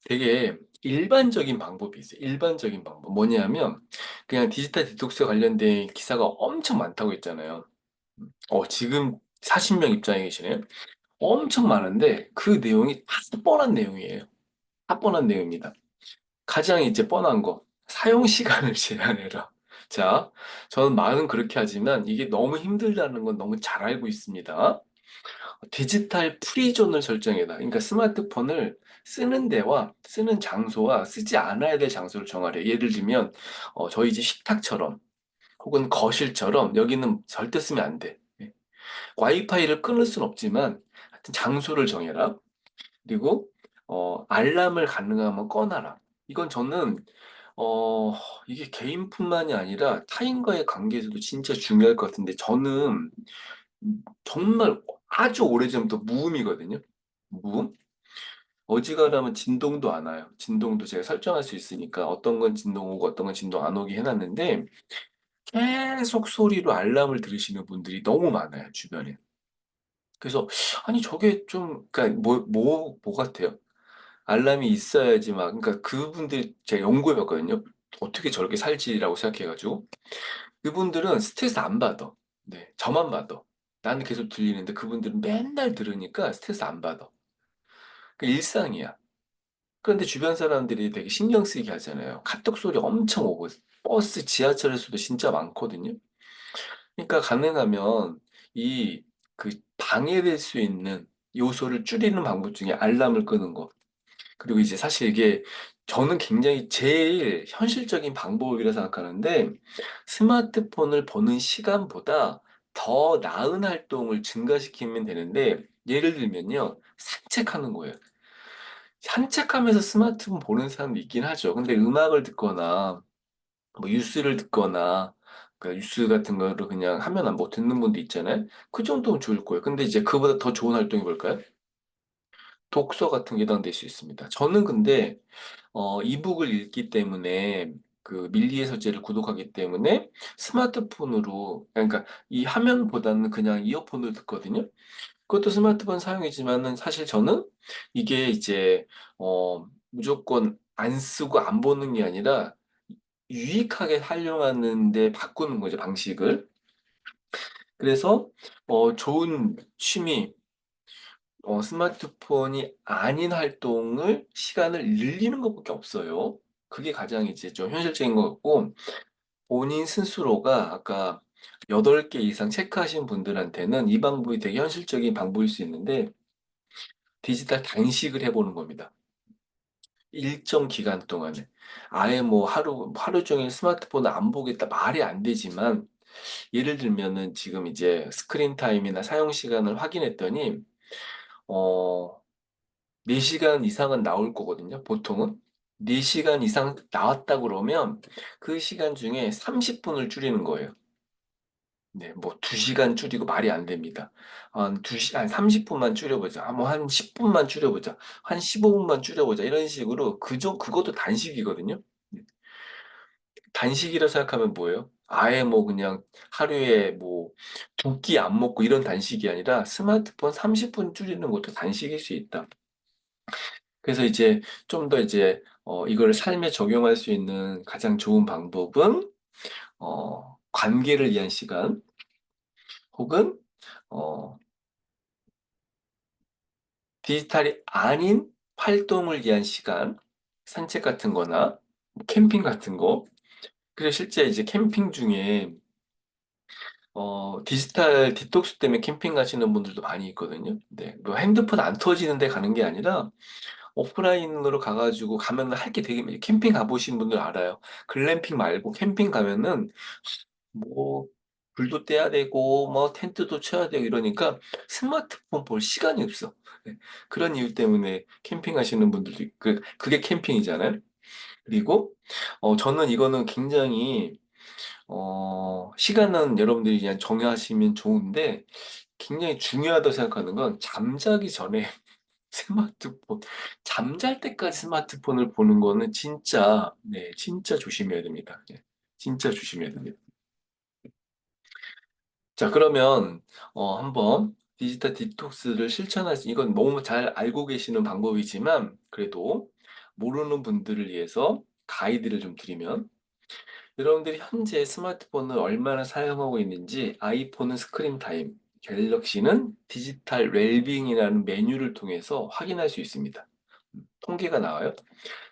되게 일반적인 방법이 있어요. 일반적인 방법. 뭐냐면 그냥 디지털 디톡스 관련된 기사가 엄청 많다고 했잖아요. 지금 40명 입장에 계시네요. 엄청 많은데 그 내용이 다 뻔한 내용이에요. 다 뻔한 내용입니다. 가장 이제 뻔한 거. 사용 시간을 제한해라. 자, 저는 말은 그렇게 하지만 이게 너무 힘들다는 건 너무 잘 알고 있습니다. 디지털 프리존을 설정해라. 그러니까 스마트폰을 쓰는 데와 쓰는 장소와 쓰지 않아야 될 장소를 정하래. 예를 들면 저희 집 식탁처럼 혹은 거실처럼 여기는 절대 쓰면 안 돼. 예. 와이파이를 끊을 순 없지만 하여튼 장소를 정해라. 그리고 알람을 가능하면 꺼놔라. 이건 저는 어, 이게 개인뿐만이 아니라 타인과의 관계에서도 진짜 중요할 것 같은데 저는 정말 아주 오래전부터 무음이거든요. 무음? 어지간하면 진동도 안 와요. 진동도 제가 설정할 수 있으니까 어떤 건 진동 오고 어떤 건 진동 안 오게 해놨는데 계속 소리로 알람을 들으시는 분들이 너무 많아요, 주변에. 그래서 아니 저게 좀 그러니까 뭐 같아요? 알람이 있어야지 막 그러니까 그분들 제가 연구해 봤거든요. 어떻게 저렇게 살지라고 생각해가지고 그분들은 스트레스 안 받아. 네, 저만 받아. 나는 계속 들리는데 그분들은 맨날 들으니까 스트레스 안 받아. 그 일상이야. 그런데 주변 사람들이 되게 신경 쓰이게 하잖아요. 카톡 소리 엄청 오고 버스, 지하철에서도 진짜 많거든요. 그러니까 가능하면 이 그 방해될 수 있는 요소를 줄이는 방법 중에 알람을 끄는 거. 그리고 이제 사실 이게 저는 굉장히 제일 현실적인 방법이라 생각하는데 스마트폰을 보는 시간보다 더 나은 활동을 증가시키면 되는데 예를 들면요. 산책하는 거예요. 산책하면서 스마트폰 보는 사람도 있긴 하죠. 근데 음악을 듣거나 뭐 뉴스를 듣거나 그 뉴스 같은 거를 그냥 하면 안 보고 듣는 분도 있잖아요. 그 정도면 좋을 거예요. 근데 이제 그보다 더 좋은 활동이 뭘까요? 독서 같은 게 해당될 수 있습니다. 저는 근데 이북을 읽기 때문에 그 밀리의 서재를 구독하기 때문에 스마트폰으로 그러니까 이 화면보다는 그냥 이어폰을 듣거든요. 그것도 스마트폰 사용이지만은 사실 저는 이게 이제 무조건 안 쓰고 안 보는 게 아니라 유익하게 활용하는 데 바꾸는 거죠, 방식을. 그래서 좋은 취미 스마트폰이 아닌 활동을 시간을 늘리는 것밖에 없어요. 그게 가장 이제 좀 현실적인 것 같고, 본인 스스로가 아까 8개 이상 체크하신 분들한테는 이 방법이 되게 현실적인 방법일 수 있는데, 디지털 단식을 해보는 겁니다. 일정 기간 동안에. 아예 뭐 하루 종일 스마트폰을 안 보겠다 말이 안 되지만, 예를 들면은 지금 이제 스크린 타임이나 사용 시간을 확인했더니, 어, 4시간 이상은 나올 거거든요, 보통은. 4시간 이상 나왔다 그러면 그 시간 중에 30분을 줄이는 거예요. 네, 뭐 2시간 줄이고 말이 안 됩니다. 한 30분만 줄여보자. 뭐 한 10분만 줄여보자. 한 15분만 줄여보자. 이런 식으로 그것도 단식이거든요. 네. 단식이라 생각하면 뭐예요? 아예 뭐 그냥 하루에 뭐 2끼 안 먹고 이런 단식이 아니라 스마트폰 30분 줄이는 것도 단식일 수 있다. 그래서 이제 좀 더 이제 이걸 삶에 적용할 수 있는 가장 좋은 방법은 관계를 위한 시간 혹은 어, 디지털이 아닌 활동을 위한 시간, 산책 같은 거나 뭐 캠핑 같은 거. 그래서 실제 이제 캠핑 중에 디지털 디톡스 때문에 캠핑 가시는 분들도 많이 있거든요. 네, 뭐 핸드폰 안 터지는 데 가는 게 아니라 오프라인으로 가가지고 가면은 할 게 되게 많아요. 캠핑 가보신 분들 알아요. 글램핑 말고 캠핑 가면은 뭐 불도 떼야 되고 뭐 텐트도 쳐야 되고 이러니까 스마트폰 볼 시간이 없어. 네. 그런 이유 때문에 캠핑 가시는 분들도 그게 캠핑이잖아요. 그리고 저는 이거는 굉장히 시간은 여러분들이 그냥 정하시면 좋은데 굉장히 중요하다고 생각하는 건 잠자기 전에 스마트폰 잠잘 때까지 스마트폰을 보는 거는 진짜 네 진짜 조심해야 됩니다. 네, 진짜 조심해야 됩니다. 자, 그러면 한번 디지털 디톡스를 실천할 수, 이건 너무 잘 알고 계시는 방법이지만, 그래도 모르는 분들을 위해서 가이드를 좀 드리면, 여러분들이 현재 스마트폰을 얼마나 사용하고 있는지 아이폰은 스크린 타임, 갤럭시는 디지털 웰빙이라는 메뉴를 통해서 확인할 수 있습니다. 통계가 나와요.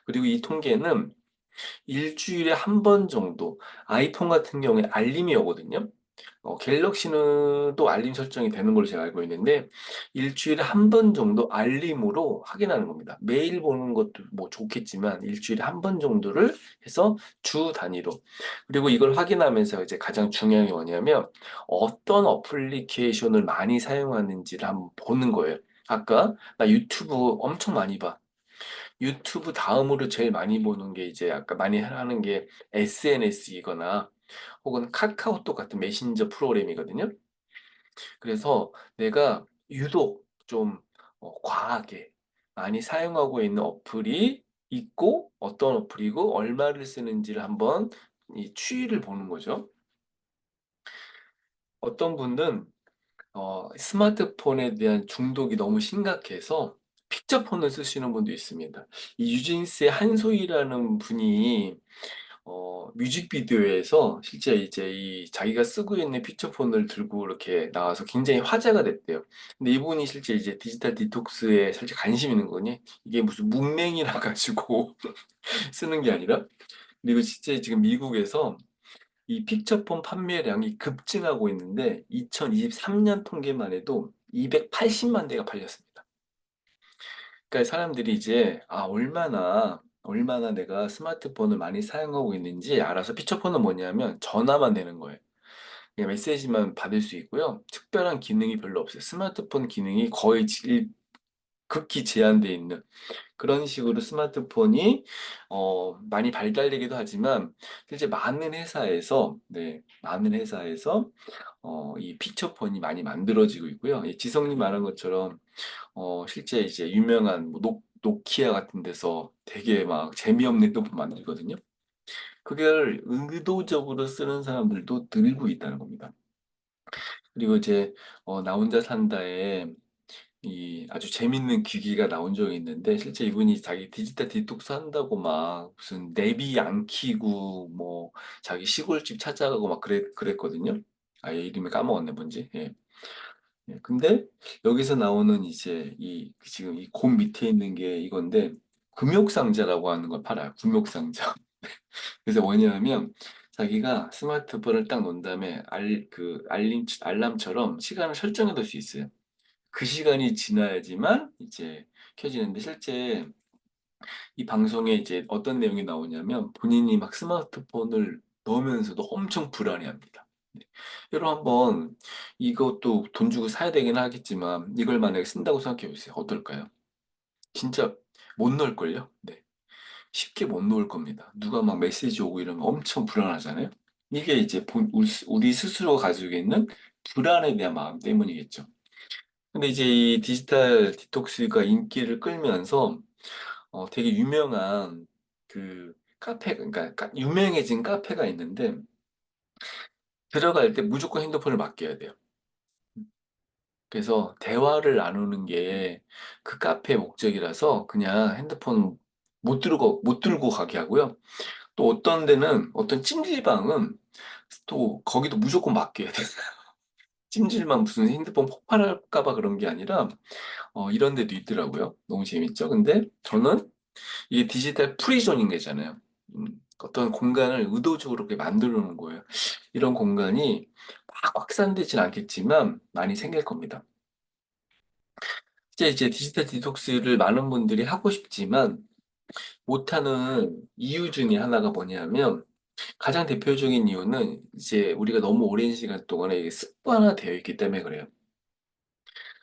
그리고 이 통계는 일주일에 한 번 정도, 아이폰 같은 경우에 알림이 오거든요. 갤럭시는 또 알림 설정이 되는 걸로 제가 알고 있는데, 일주일에 한 번 정도 알림으로 확인하는 겁니다. 매일 보는 것도 뭐 좋겠지만, 일주일에 한 번 정도를 해서 주 단위로. 그리고 이걸 확인하면서 이제 가장 중요한 게 뭐냐면, 어떤 어플리케이션을 많이 사용하는지를 한번 보는 거예요. 아까, 나 유튜브 엄청 많이 봐. 유튜브 다음으로 제일 많이 보는 게 이제 아까 많이 하는 게 SNS이거나 혹은 카카오톡 같은 메신저 프로그램이거든요. 그래서 내가 유독 좀 과하게 많이 사용하고 있는 어플이 있고 어떤 어플이고 얼마를 쓰는지를 한번 이 추이를 보는 거죠. 어떤 분은 스마트폰에 대한 중독이 너무 심각해서 픽처폰을 쓰시는 분도 있습니다. 이 유진스의 한소희라는 분이 뮤직비디오에서 실제 이제 이 자기가 쓰고 있는 피처폰을 들고 이렇게 나와서 굉장히 화제가 됐대요. 근데 이분이 실제 이제 디지털 디톡스에 실제 관심 있는 거니 이게 무슨 문맹이라 가지고 쓰는 게 아니라, 그리고 실제 지금 미국에서 이 픽처폰 판매량이 급증하고 있는데 2023년 통계만 해도 280만 대가 팔렸습니다. 그러니까 사람들이 이제 얼마나 내가 스마트폰을 많이 사용하고 있는지 알아서, 피처폰은 뭐냐면 전화만 되는 거예요. 그냥 메시지만 받을 수 있고요. 특별한 기능이 별로 없어요. 스마트폰 기능이 거의 극히 제한되어 있는 그런 식으로 스마트폰이 많이 발달되기도 하지만, 실제 많은 회사에서 이 피처폰이 많이 만들어지고 있고요. 이 지성님 말한 것처럼 실제 이제 유명한 뭐 노키아 같은 데서 되게 막 재미없는 핸드폰 만들거든요. 그걸 의도적으로 쓰는 사람들도 늘고 있다는 겁니다. 그리고 이제 나 혼자 산다에 이 아주 재밌는 기기가 나온 적이 있는데, 실제 이분이 자기 디지털 디톡스 한다고 막 무슨 내비 안 키고 뭐 자기 시골집 찾아가고 막 그랬거든요. 아예 이름이 까먹었네, 뭔지. 예. 예, 근데 여기서 나오는 이제 지금 이 곰 밑에 있는 게 이건데, 금욕상자라고 하는 걸 팔아요. 금욕상자. 그래서 뭐냐면 자기가 스마트폰을 딱 놓은 다음에 알람처럼 시간을 설정해 둘 수 있어요. 그 시간이 지나야지만 이제 켜지는데, 실제 이 방송에 이제 어떤 내용이 나오냐면 본인이 막 스마트폰을 넣으면서도 엄청 불안해합니다. 네. 여러분 한번, 이것도 돈 주고 사야 되긴 하겠지만 이걸 만약에 쓴다고 생각해 보세요. 어떨까요? 진짜 못 넣을걸요? 네. 쉽게 못 놓을 겁니다. 누가 막 메시지 오고 이러면 엄청 불안하잖아요. 이게 이제 우리 스스로가 가지고 있는 불안에 대한 마음 때문이겠죠. 근데 이제 이 디지털 디톡스가 인기를 끌면서 되게 유명한 그 그러니까 유명해진 카페가 있는데, 들어갈 때 무조건 핸드폰을 맡겨야 돼요. 그래서 대화를 나누는 게 그 카페의 목적이라서 그냥 핸드폰 못 들고 가게 하고요. 또 어떤 데는, 어떤 찜질방은 또 거기도 무조건 맡겨야 돼요. 찜질방 무슨 핸드폰 폭발할까 봐 그런 게 아니라 이런 데도 있더라고요. 너무 재밌죠? 근데 저는 이게 디지털 프리존인 거잖아요. 어떤 공간을 의도적으로 그렇게 만들어 놓은 거예요. 이런 공간이 막 확산되진 않겠지만 많이 생길 겁니다. 이제 디지털 디톡스를 많은 분들이 하고 싶지만 못하는 이유 중에 하나가 뭐냐면, 가장 대표적인 이유는 이제 우리가 너무 오랜 시간 동안에 이게 습관화되어 있기 때문에 그래요.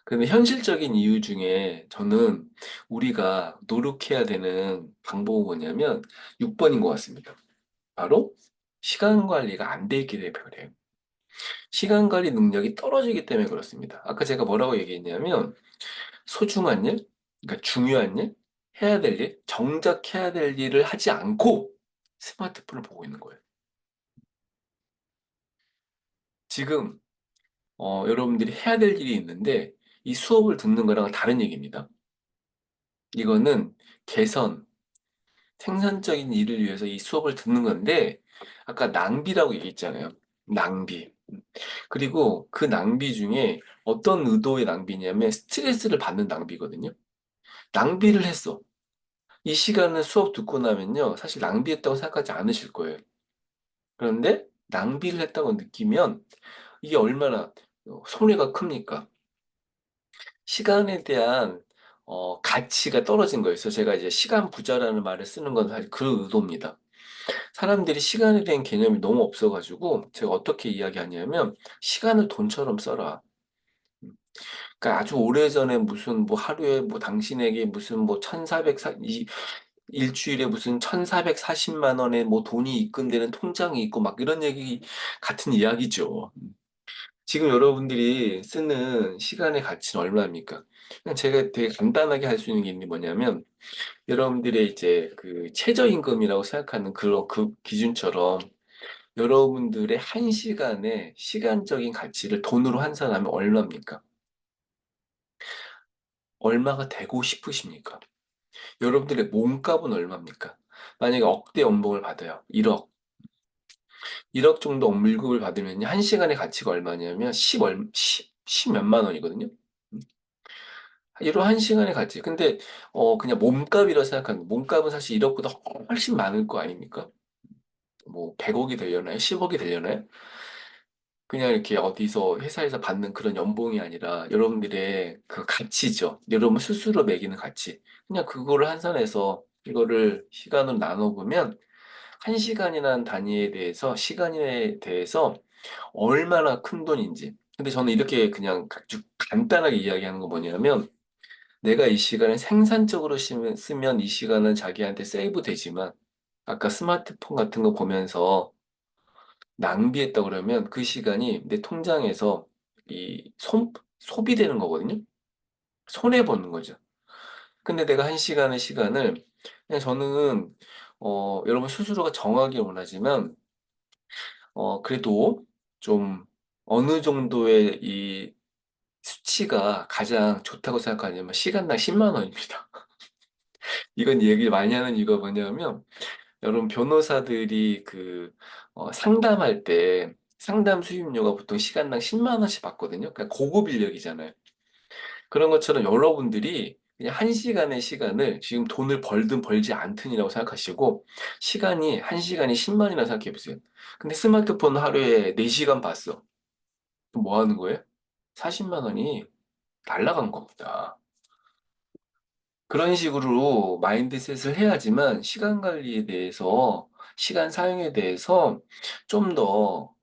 근데 현실적인 이유 중에 저는 우리가 노력해야 되는 방법은 뭐냐면 6번인 것 같습니다. 바로 시간 관리가 안 돼 있기 때문에 그래요. 시간 관리 능력이 떨어지기 때문에 그렇습니다. 아까 제가 뭐라고 얘기했냐면 소중한 일, 그러니까 중요한 일, 해야 될 일, 정작 해야 될 일을 하지 않고 스마트폰을 보고 있는 거예요. 지금 여러분들이 해야 될 일이 있는데 이 수업을 듣는 거랑은 다른 얘기입니다. 이거는 개선, 생산적인 일을 위해서 이 수업을 듣는 건데 아까 낭비라고 얘기했잖아요. 낭비. 그리고 그 낭비 중에 어떤 의도의 낭비냐면 스트레스를 받는 낭비거든요. 낭비를 했어. 이 시간을 수업 듣고 나면요. 사실 낭비했다고 생각하지 않으실 거예요. 그런데 낭비를 했다고 느끼면 이게 얼마나 손해가 큽니까? 시간에 대한 가치가 떨어진 거예요. 그래서 제가 이제 시간 부자라는 말을 쓰는 건 사실 그 의도입니다. 사람들이 시간에 대한 개념이 너무 없어가지고 제가 어떻게 이야기하냐면 시간을 돈처럼 써라. 그러니까 아주 오래전에 무슨 뭐 하루에 뭐 당신에게 무슨 뭐 1400, 일주일에 무슨 1440만 원의 뭐 돈이 입금되는 통장이 있고 막 이런 얘기 같은 이야기죠. 지금 여러분들이 쓰는 시간의 가치는 얼마입니까? 그냥 제가 되게 간단하게 할 수 있는 게 있는 게 뭐냐면 여러분들의 이제 그 최저임금이라고 생각하는 그 기준처럼 여러분들의 한 시간의 시간적인 가치를 돈으로 환산하면 얼마입니까? 얼마가 되고 싶으십니까? 여러분들의 몸값은 얼마입니까? 만약에 억대 연봉을 받아요. 1억. 1억 정도 월급을 받으면 한 시간의 가치가 얼마냐면 10 몇만 원이거든요. 이런 한 시간의 가치. 근데 그냥 몸값이라고 생각하면 몸값은 사실 1억보다 훨씬 많을 거 아닙니까? 뭐 100억이 되려나요? 10억이 되려나요? 그냥 이렇게 어디서 회사에서 받는 그런 연봉이 아니라 여러분들의 그 가치죠. 여러분 스스로 매기는 가치. 그냥 그거를 환산해서 이거를 시간으로 나눠보면 한 시간이라는 단위에 대해서 시간에 대해서 얼마나 큰 돈인지. 근데 저는 이렇게 그냥 아주 간단하게 이야기하는 거 뭐냐면 내가 이 시간을 생산적으로 쓰면 이 시간은 자기한테 세이브 되지만 아까 스마트폰 같은 거 보면서 낭비했다 그러면 그 시간이 내 통장에서 소비되는 거거든요. 손해보는 거죠. 근데 내가 한 시간의 시간을 그냥 저는 여러분 스스로가 정하기 원하지만 그래도 좀 어느 정도의 이 수치가 가장 좋다고 생각하냐면 시간당 10만 원입니다. 이건 얘기를 많이 하는 이유가 뭐냐면 여러분 변호사들이 상담할 때 상담 수임료가 보통 시간당 10만 원씩 받거든요. 그러니까 고급 인력이잖아요. 그런 것처럼 여러분들이 그냥 한 시간의 시간을 지금 돈을 벌든 벌지 않든이라고 생각하시고 시간이 한 시간이 10만 원이라고 생각해 보세요. 근데 스마트폰 하루에 4시간 봤어. 그럼 뭐 하는 거예요? 40만 원이 날라간 겁니다. 그런 식으로 마인드셋을 해야지만 시간 관리에 대해서, 시간 사용에 대해서 좀 더,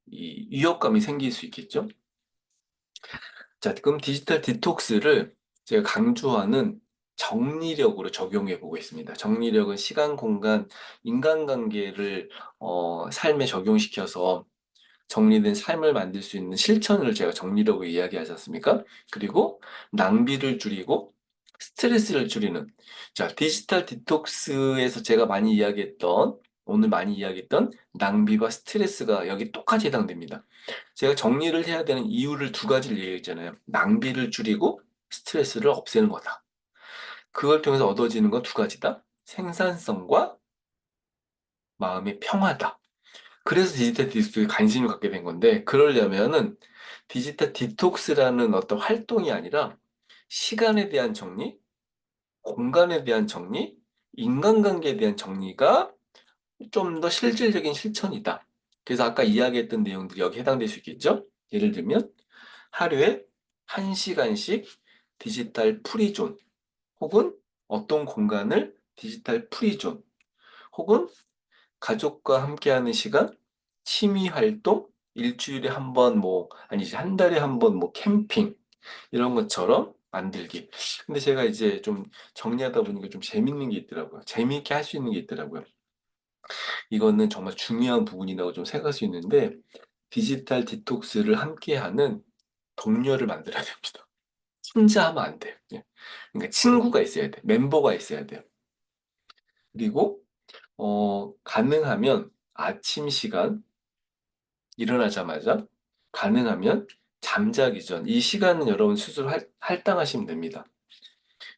이 위협감이 생길 수 있겠죠? 자, 그럼 디지털 디톡스를 제가 강조하는 정리력으로 적용해 보고 있습니다. 정리력은 시간, 공간, 인간관계를 삶에 적용시켜서 정리된 삶을 만들 수 있는 실천을 제가 정리라고 이야기하지 않습니까? 그리고 낭비를 줄이고 스트레스를 줄이는 자, 디지털 디톡스에서 제가 많이 이야기했던 오늘 많이 이야기했던 낭비와 스트레스가 여기 똑같이 해당됩니다. 제가 정리를 해야 되는 이유를 두 가지를 얘기했잖아요. 낭비를 줄이고 스트레스를 없애는 거다. 그걸 통해서 얻어지는 건 두 가지다. 생산성과 마음의 평화다. 그래서 디지털 디톡스에 관심을 갖게 된 건데, 그러려면은 디지털 디톡스라는 어떤 활동이 아니라 시간에 대한 정리, 공간에 대한 정리, 인간관계에 대한 정리가 좀 더 실질적인 실천이다. 그래서 아까 이야기했던 내용들이 여기 해당될 수 있겠죠? 예를 들면 하루에 1시간씩 디지털 프리존, 혹은 어떤 공간을 디지털 프리존, 혹은 가족과 함께하는 시간, 취미 활동, 일주일에 한 번 뭐, 아니지, 한 달에 한 번 뭐 캠핑, 이런 것처럼 만들기. 근데 제가 이제 좀 정리하다 보니까 좀 재밌는 게 있더라고요. 재미있게 할 수 있는 게 있더라고요. 이거는 정말 중요한 부분이라고 좀 생각할 수 있는데, 디지털 디톡스를 함께하는 동료를 만들어야 됩니다. 혼자 하면 안 돼요. 예. 그러니까 친구가 있어야 돼. 멤버가 있어야 돼요. 그리고, 가능하면 아침 시간, 일어나자마자 가능하면 잠자기 전, 이 시간은 여러분 스스로 할당하시면 됩니다.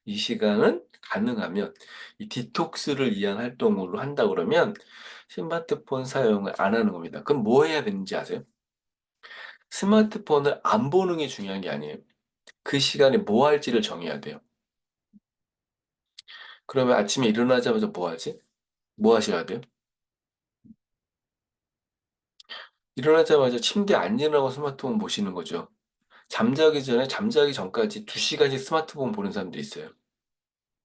이 시간은 가능하면 이 디톡스를 위한 활동으로 한다 그러면 스마트폰 사용을 안 하는 겁니다. 그럼 뭐 해야 되는지 아세요? 스마트폰을 안 보는 게 중요한 게 아니에요. 그 시간에 뭐 할지를 정해야 돼요. 그러면 아침에 일어나자마자 뭐 하지? 뭐 하셔야 돼요? 일어나자마자 침대 안 일어나고 스마트폰 보시는 거죠. 잠자기 전에 잠자기 전까지 2시간씩 스마트폰 보는 사람도 있어요.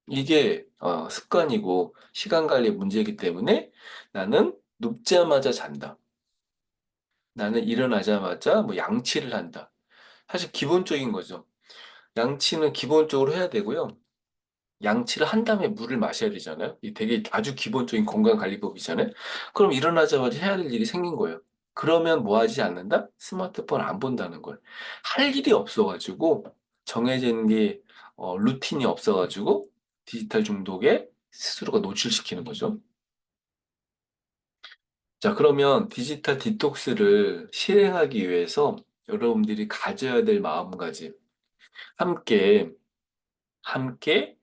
이게 습관이고 시간 관리 문제이기 때문에 나는 눕자마자 잔다. 나는 일어나자마자 뭐 양치를 한다. 사실 기본적인 거죠. 양치는 기본적으로 해야 되고요. 양치를 한 다음에 물을 마셔야 되잖아요. 이 되게 아주 기본적인 건강관리법이잖아요. 그럼 일어나자마자 해야 될 일이 생긴 거예요. 그러면 뭐 하지 않는다? 스마트폰 안 본다는 거예요. 할 일이 없어가지고 정해지는 게 루틴이 없어가지고 디지털 중독에 스스로가 노출시키는 거죠. 자, 그러면 디지털 디톡스를 실행하기 위해서 여러분들이 가져야 될 마음가짐, 함께, 함께,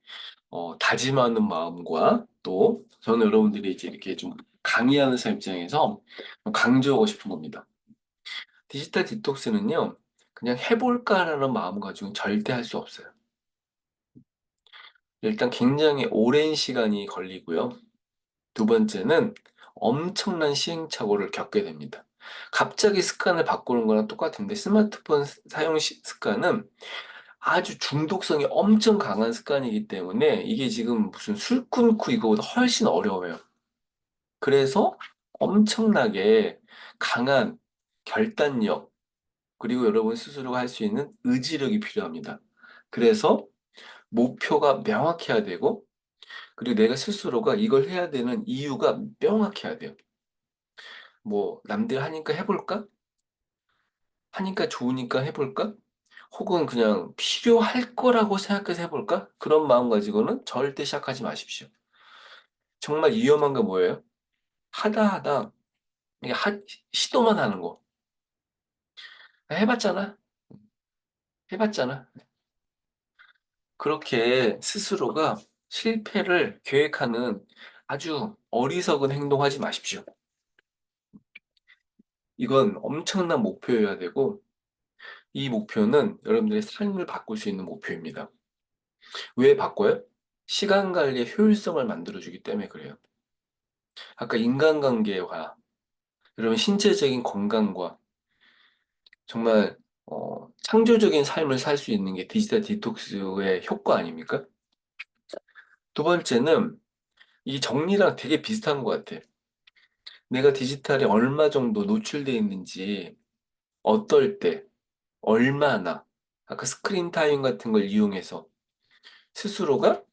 다짐하는 마음과 또, 저는 여러분들이 이제 이렇게 좀 강의하는 사람 입장에서 강조하고 싶은 겁니다. 디지털 디톡스는요, 그냥 해볼까라는 마음 가지고는 절대 할 수 없어요. 일단 굉장히 오랜 시간이 걸리고요. 두 번째는 엄청난 시행착오를 겪게 됩니다. 갑자기 습관을 바꾸는 거랑 똑같은데 스마트폰 사용 습관은 아주 중독성이 엄청 강한 습관이기 때문에 이게 지금 무슨 술 끊고 이거보다 훨씬 어려워요. 그래서 엄청나게 강한 결단력, 그리고 여러분 스스로가 할 수 있는 의지력이 필요합니다. 그래서 목표가 명확해야 되고, 그리고 내가 스스로가 이걸 해야 되는 이유가 명확해야 돼요. 뭐 남들 하니까 해볼까? 하니까 좋으니까 해볼까? 혹은 그냥 필요할 거라고 생각해서 해볼까? 그런 마음 가지고는 절대 시작하지 마십시오. 정말 위험한 거 뭐예요? 하다 하다 이게 시도만 하는 거. 해봤잖아. 해봤잖아. 그렇게 스스로가 실패를 계획하는 아주 어리석은 행동하지 마십시오. 이건 엄청난 목표여야 되고, 이 목표는 여러분들의 삶을 바꿀 수 있는 목표입니다. 왜 바꿔요? 시간 관리의 효율성을 만들어주기 때문에 그래요. 아까 인간관계와 여러분 신체적인 건강과 정말 창조적인 삶을 살 수 있는 게 디지털 디톡스의 효과 아닙니까? 두 번째는 이 정리랑 되게 비슷한 것 같아. 내가 디지털에 얼마 정도 노출되어 있는지, 어떨 때, 얼마나, 아까 스크린 타임 같은 걸 이용해서 스스로가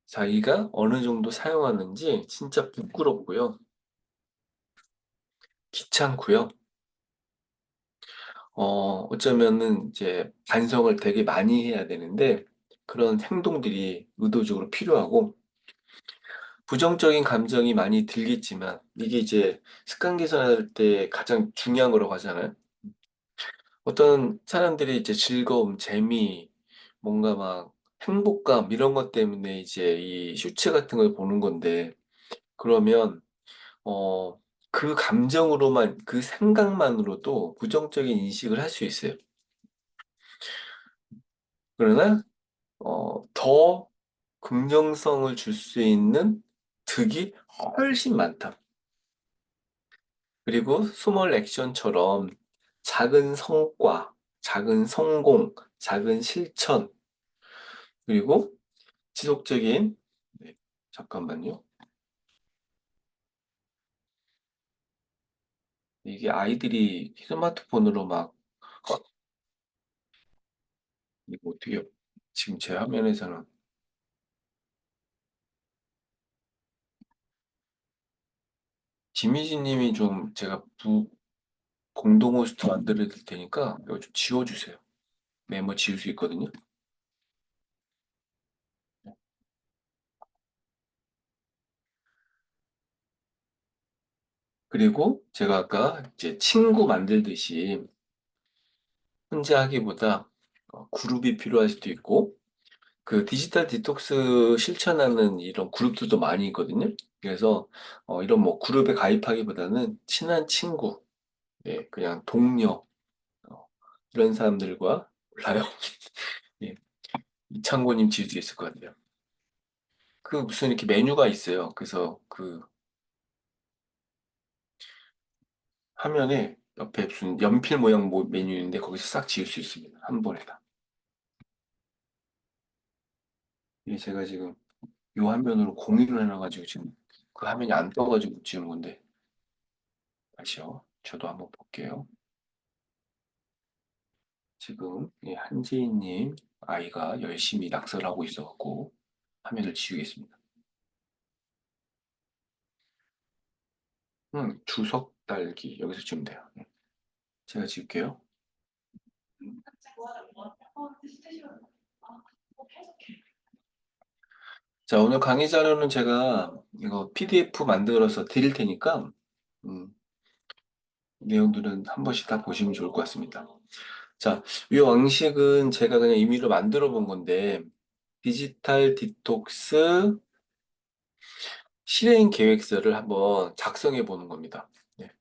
자기가 어느 정도 사용하는지 진짜 부끄럽고요. 귀찮고요. 어쩌면은 이제 반성을 되게 많이 해야 되는데 그런 행동들이 의도적으로 필요하고 부정적인 감정이 많이 들겠지만 이게 이제 습관 개선할 때 가장 중요한 거라고 하잖아요. 어떤 사람들이 이제 즐거움, 재미, 뭔가 막 행복감 이런 것 때문에 이제 이 쇼츠 같은 걸 보는 건데 그러면 어, 그 감정으로만, 그 생각만으로도 부정적인 인식을 할 수 있어요. 그러나, 더 긍정성을 줄 수 있는 득이 훨씬 많다. 그리고 스몰 액션처럼 작은 성과, 작은 성공, 작은 실천, 그리고 지속적인, 네, 잠깐만요. 이게 아이들이 스마트폰으로 막, 이거 어떻게, 지금 제 화면에서는 김희진 님이 좀 제가 공동 호스트 만들어 드릴 테니까 이거 좀 지워주세요. 메모 지울 수 있거든요. 그리고 제가 아까 이제 친구 만들듯이 혼자 하기보다 그룹이 필요할 수도 있고, 그 디지털 디톡스 실천하는 이런 그룹들도 많이 있거든요. 그래서 이런 뭐 그룹에 가입하기보다는 친한 친구, 예, 그냥 동료, 어, 이런 사람들과 몰라요. 예, 이창고님 지을 수 있을 것 같아요. 그 무슨 이렇게 메뉴가 있어요. 그래서 그 화면에 옆에 무슨 연필 모양 메뉴인데 거기서 싹 지을 수 있습니다. 한 번에 다. 이게 제가 지금 이 화면으로 공유를 해놔가지고 지금 그 화면이 안 떠가지고 지은 건데 다시요. 저도 한번 볼게요. 지금 이 한지인님 아이가 열심히 낙서를 하고 있어갖고 화면을 지우겠습니다. 주석 달기 여기서 지우면 돼요. 제가 지울게요. 자, 오늘 강의 자료는 제가 이거 PDF 만들어서 드릴 테니까 음, 내용들은 한 번씩 다 보시면 좋을 것 같습니다. 자, 이 왕식은 제가 그냥 임의로 만들어 본 건데 디지털 디톡스 실행 계획서를 한번 작성해 보는 겁니다. 네.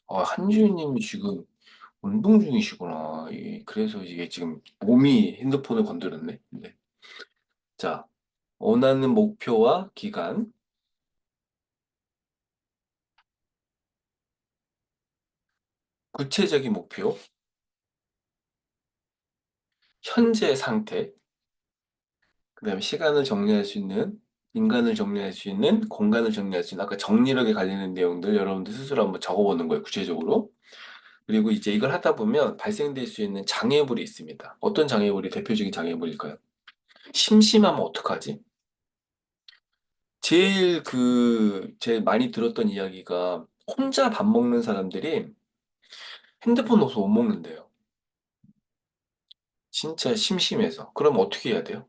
한주인님이 지금 운동 중이시구나. 그래서 이게 지금 몸이 핸드폰을 건드렸네. 네. 자, 원하는 목표와 기간, 구체적인 목표, 현재 상태, 그다음에 시간을 정리할 수 있는, 인간을 정리할 수 있는, 공간을 정리할 수 있는, 아까 정리력에 관련된 내용들 여러분들 스스로 한번 적어보는 거예요, 구체적으로. 그리고 이제 이걸 하다 보면 발생될 수 있는 장애물이 있습니다. 어떤 장애물이 대표적인 장애물일까요? 심심하면 어떡하지? 제일 많이 들었던 이야기가 혼자 밥 먹는 사람들이 핸드폰 없어 못 먹는데요. 진짜 심심해서. 그럼 어떻게 해야 돼요?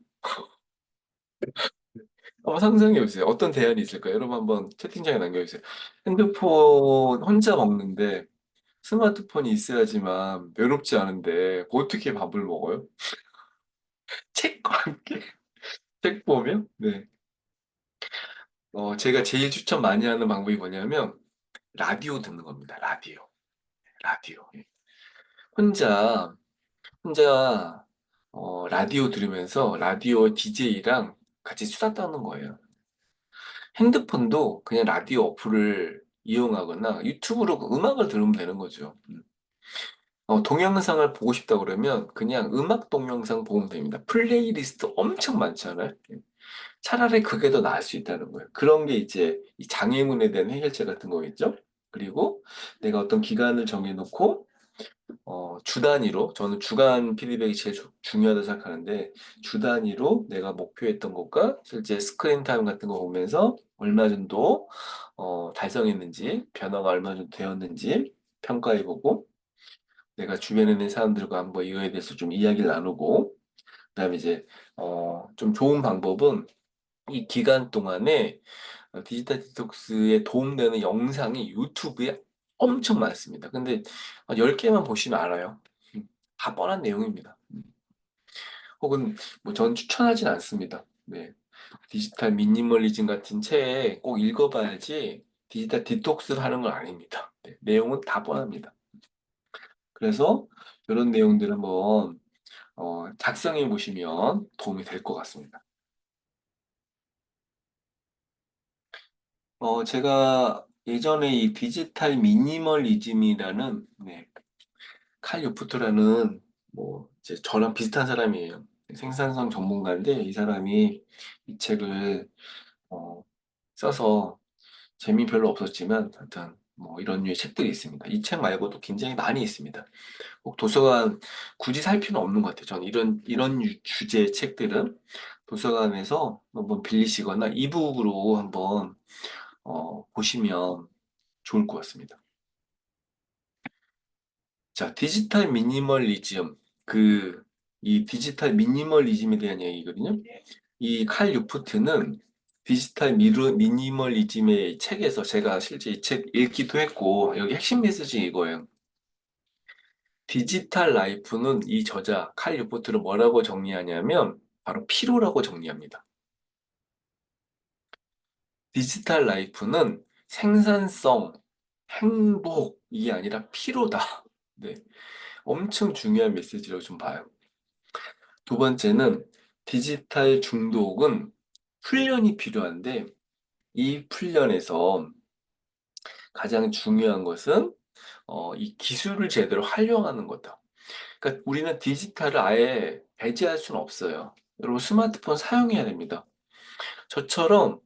한번 상상해 보세요. 어떤 대안이 있을까요? 여러분 한번 채팅창에 남겨주세요. 핸드폰 혼자 먹는데 스마트폰이 있어야지만 외롭지 않은데 어떻게 밥을 먹어요? 책과 함께? 책 보면? 네. 제가 제일 추천 많이 하는 방법이 뭐냐면 라디오 듣는 겁니다. 라디오. 라디오. 예. 혼자 혼자 라디오 들으면서 라디오 DJ랑 같이 수다 떠는 거예요. 핸드폰도 그냥 라디오 어플을 이용하거나 유튜브로 그 음악을 들으면 되는 거죠. 동영상을 보고 싶다 그러면 그냥 음악 동영상 보면 됩니다. 플레이리스트 엄청 많잖아요. 차라리 그게 더 나을 수 있다는 거예요. 그런 게 이제 이 장애물에 대한 해결책 같은 거겠죠? 그리고 내가 어떤 기간을 정해놓고 주 단위로, 저는 주간 피드백이 제일 중요하다고 생각하는데, 주 단위로 내가 목표했던 것과 실제 스크린 타임 같은 거 보면서 얼마 정도, 달성했는지, 변화가 얼마 정도 되었는지 평가해보고, 내가 주변에 있는 사람들과 한번 이거에 대해서 좀 이야기를 나누고, 그다음에 이제, 좀 좋은 방법은 이 기간 동안에 디지털 디톡스에 도움되는 영상이 유튜브에 엄청 많습니다. 근데 10개만 보시면 알아요. 다 뻔한 내용입니다. 혹은 뭐 전 추천하진 않습니다. 네. 디지털 미니멀리즘 같은 책 꼭 읽어봐야지 디지털 디톡스를 하는 건 아닙니다. 네. 내용은 다 뻔합니다. 그래서 이런 내용들을 한번 작성해 보시면 도움이 될 것 같습니다. 제가 예전에 이 디지털 미니멀리즘이라는 네, 칼 요프트라는 뭐 이제 저랑 비슷한 사람이에요. 생산성 전문가인데 이 사람이 이 책을 어, 써서 재미 별로 없었지만 하여튼 뭐 이런 류의 책들이 있습니다. 이 책 말고도 굉장히 많이 있습니다. 꼭 도서관 굳이 살 필요는 없는 것 같아요. 저는 이런 주제의 책들은 도서관에서 한번 빌리시거나 이북으로 한번 보시면 좋을 것 같습니다. 자, 디지털 미니멀리즘. 이 디지털 미니멀리즘에 대한 얘기거든요. 이 칼 유프트는 디지털 미니멀리즘의 책에서 제가 실제 이 책 읽기도 했고, 여기 핵심 메시지 이거예요. 디지털 라이프는 이 저자 칼 유포트를 뭐라고 정리하냐면 바로 피로라고 정리합니다. 디지털 라이프는 생산성, 행복이 아니라 피로다. 네, 엄청 중요한 메시지라고 좀 봐요. 두 번째는 디지털 중독은 훈련이 필요한데 이 훈련에서 가장 중요한 것은 이 기술을 제대로 활용하는 거다. 그러니까 우리는 디지털을 아예 배제할 수는 없어요. 여러분 스마트폰 사용해야 됩니다. 저처럼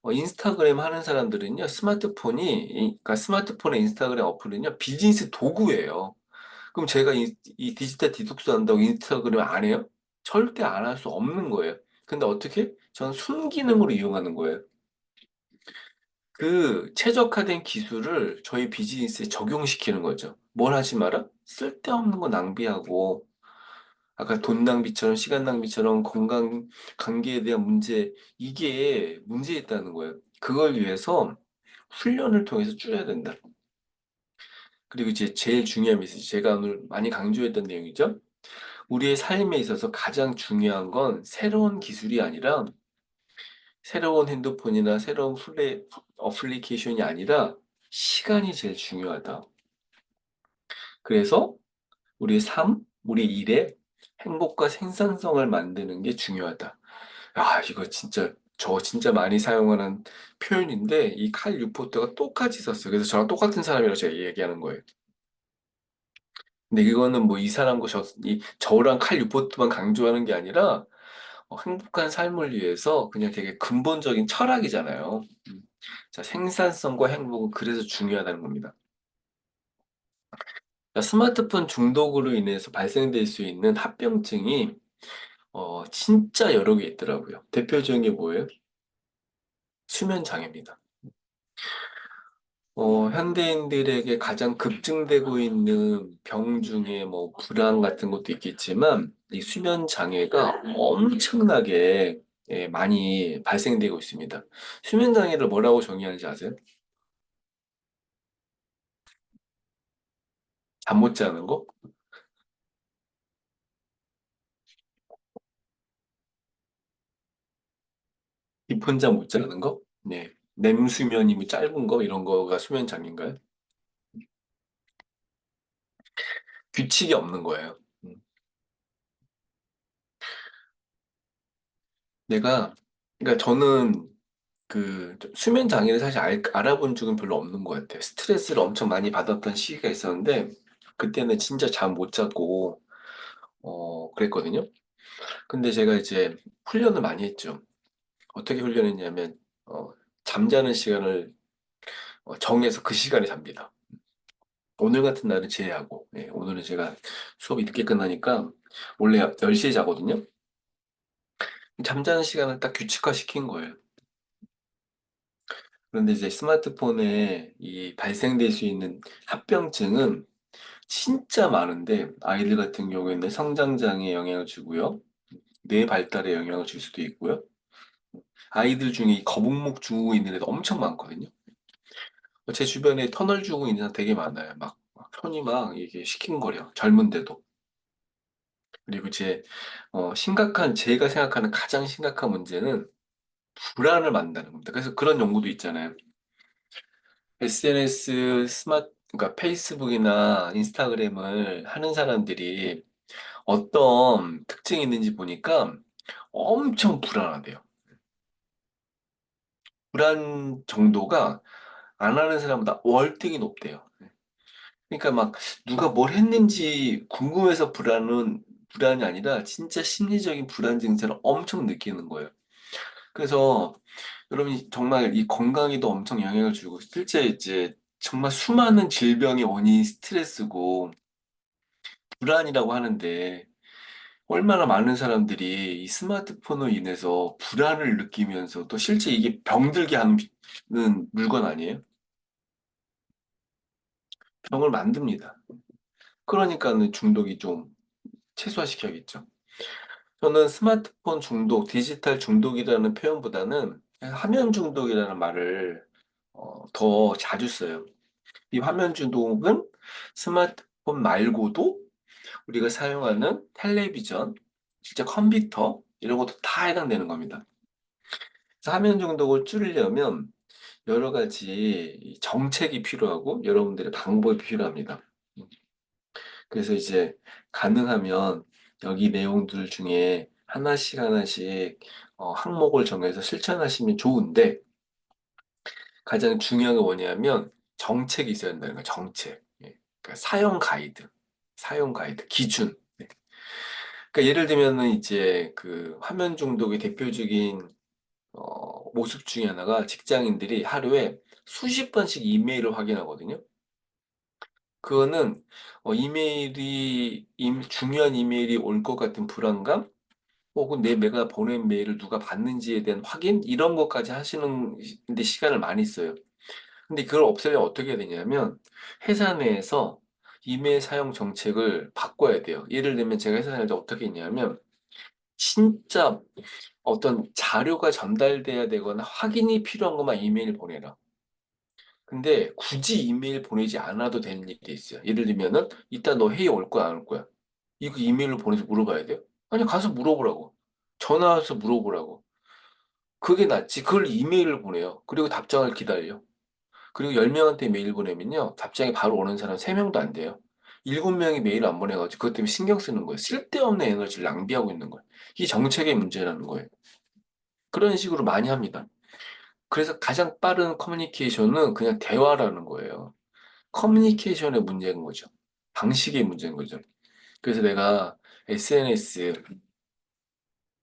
인스타그램 하는 사람들은요, 그러니까 스마트폰의 인스타그램 어플은요, 비즈니스 도구예요. 그럼 제가 이 디지털 디톡스 한다고 인스타그램 안 해요? 절대 안 할 수 없는 거예요. 근데 어떻게? 전 순기능으로 이용하는 거예요. 그 최적화된 기술을 저희 비즈니스에 적용시키는 거죠. 뭘 하지 마라? 쓸데없는 거 낭비하고, 아까 돈 낭비처럼, 시간 낭비처럼, 건강, 관계에 대한 문제, 이게 문제 있다는 거예요. 그걸 위해서 훈련을 통해서 줄여야 된다. 그리고 이제 제일 중요한 메시지, 제가 오늘 많이 강조했던 내용이죠. 우리의 삶에 있어서 가장 중요한 건 새로운 기술이 아니라 새로운 핸드폰이나 새로운 어플리케이션이 아니라 시간이 제일 중요하다. 그래서 우리의 삶, 우리 일에 행복과 생산성을 만드는 게 중요하다. 아, 이거 진짜, 저 진짜 많이 사용하는 표현인데, 이 칼 유포터가 똑같이 썼어요. 그래서 저랑 똑같은 사람이라고 제가 얘기하는 거예요. 근데 이거는 뭐 이 사람과 저랑 칼 유포트만 강조하는 게 아니라, 행복한 삶을 위해서 그냥 되게 근본적인 철학이잖아요. 자, 생산성과 행복은 그래서 중요하다는 겁니다. 자, 스마트폰 중독으로 인해서 발생될 수 있는 합병증이 진짜 여러 개 있더라고요. 대표적인 게 뭐예요? 수면 장애입니다. 현대인들에게 가장 급증되고 있는 병 중에 뭐 불안 같은 것도 있겠지만 이 수면 장애가 엄청나게 많이 발생되고 있습니다. 수면 장애를 뭐라고 정의하는지 아세요? 잠 못 자는 거? 깊은 잠 못 자는 거? 네. 렘수면이 뭐 짧은 거 이런 거가 수면 장애인가요? 규칙이 없는 거예요. 내가 그러니까 저는 그 수면 장애를 사실 알아본 적은 별로 없는 것 같아요. 스트레스를 엄청 많이 받았던 시기가 있었는데 그때는 진짜 잠 못 자고 그랬거든요. 근데 제가 이제 훈련을 많이 했죠. 어떻게 훈련했냐면 잠자는 시간을 정해서 그 시간에 잡니다. 오늘 같은 날은 제외하고 오늘은 제가 수업이 늦게 끝나니까 원래 10시에 자거든요. 잠자는 시간을 딱 규칙화 시킨 거예요. 그런데 이제 스마트폰에 이 발생될 수 있는 합병증은 진짜 많은데 아이들 같은 경우에는 성장장애에 영향을 주고요. 뇌 발달에 영향을 줄 수도 있고요. 아이들 중에 이 거북목 증후군 있는 애도 엄청 많거든요. 제 주변에 터널 증후군 있는 사람 되게 많아요. 막 손이 막 이게 시큰거려. 젊은데도. 그리고 제가 생각하는 가장 심각한 문제는 불안을 만드는 겁니다. 그래서 그런 연구도 있잖아요. 그러니까 페이스북이나 인스타그램을 하는 사람들이 어떤 특징이 있는지 보니까 엄청 불안하대요. 불안 정도가 안 하는 사람보다 월등히 높대요. 그러니까 막 누가 뭘 했는지 궁금해서 불안이 아니라 진짜 심리적인 불안 증세를 엄청 느끼는 거예요. 그래서 여러분이 정말 이 건강에도 엄청 영향을 주고 실제 이제 정말 수많은 질병의 원인이 스트레스고 불안이라고 하는데 얼마나 많은 사람들이 이 스마트폰으로 인해서 불안을 느끼면서 또 실제 이게 병들게 하는 물건 아니에요? 병을 만듭니다. 그러니까는 중독이 좀 최소화시켜야겠죠. 저는 스마트폰 중독, 디지털 중독이라는 표현보다는 화면 중독이라는 말을 더 자주 써요. 이 화면 중독은 스마트폰 말고도 우리가 사용하는 텔레비전, 진짜 컴퓨터 이런 것도 다 해당되는 겁니다. 그래서 화면 중독을 줄이려면 여러 가지 정책이 필요하고 여러분들의 방법이 필요합니다. 그래서 이제 가능하면 여기 내용들 중에 하나씩 하나씩 항목을 정해서 실천하시면 좋은데 가장 중요한 게 뭐냐면 정책이 있어야 된다는 거예요. 정책. 예. 그러니까 사용 가이드, 기준. 네. 그러니까 예를 들면은 이제 그 화면 중독의 대표적인 모습 중에 하나가 직장인들이 하루에 수십 번씩 이메일을 확인하거든요. 그거는 중요한 이메일이 올 것 같은 불안감, 혹은 내가 보낸 메일을 누가 봤는지에 대한 확인, 이런 것까지 하시는데 시간을 많이 써요. 근데 그걸 없애려면 어떻게 해야 되냐면 회사 내에서 이메일 사용 정책을 바꿔야 돼요. 예를 들면 제가 회사 다닐 때 어떻게 했냐면 진짜 어떤 자료가 전달돼야 되거나 확인이 필요한 것만 이메일 보내라. 근데 굳이 이메일 보내지 않아도 되는 일이 있어요. 예를 들면은 이따 너 회의 올 거야, 안 올 거야? 이거 이메일로 보내서 물어봐야 돼요? 아니, 가서 물어보라고. 전화해서 물어보라고. 그게 낫지. 그걸 이메일을 보내요. 그리고 답장을 기다려. 그리고 10명한테 메일 보내면요. 답장이 바로 오는 사람 3명도 안 돼요. 7명이 메일 안 보내가지고 그것 때문에 신경 쓰는 거예요. 쓸데없는 에너지를 낭비하고 있는 거예요. 이게 정책의 문제라는 거예요. 그런 식으로 많이 합니다. 그래서 가장 빠른 커뮤니케이션은 그냥 대화라는 거예요. 커뮤니케이션의 문제인 거죠. 방식의 문제인 거죠. 그래서 내가 SNS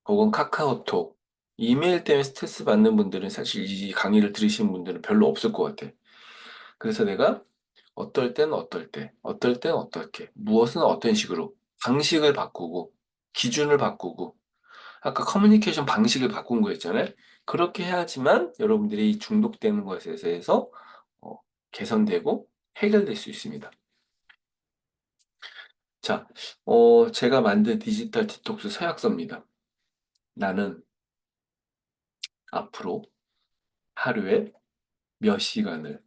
혹은 카카오톡, 이메일 때문에 스트레스 받는 분들은 사실 이 강의를 들으신 분들은 별로 없을 것 같아. 그래서 내가 어떨 땐 어떨 때, 어떨 땐 어떻게, 무엇은 어떤 식으로 방식을 바꾸고 기준을 바꾸고 아까 커뮤니케이션 방식을 바꾼 거 있잖아요. 그렇게 해야지만 여러분들이 중독되는 것에 대해서 어, 개선되고 해결될 수 있습니다. 자, 제가 만든 디지털 디톡스 서약서입니다. 나는 앞으로 하루에 몇 시간을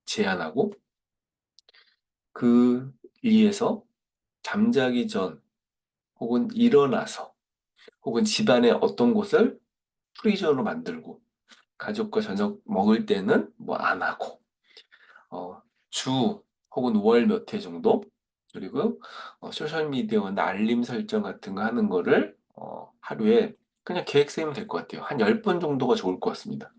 제한하고 그 위에서 잠자기 전 혹은 일어나서 혹은 집안의 어떤 곳을 프리저로 만들고 가족과 저녁 먹을 때는 뭐 안 하고 어, 주 혹은 월 몇 회 정도 그리고 소셜미디어나 알림 설정 같은 거 하는 거를 하루에 그냥 계획 세우면 될 것 같아요. 한 10번 정도가 좋을 것 같습니다.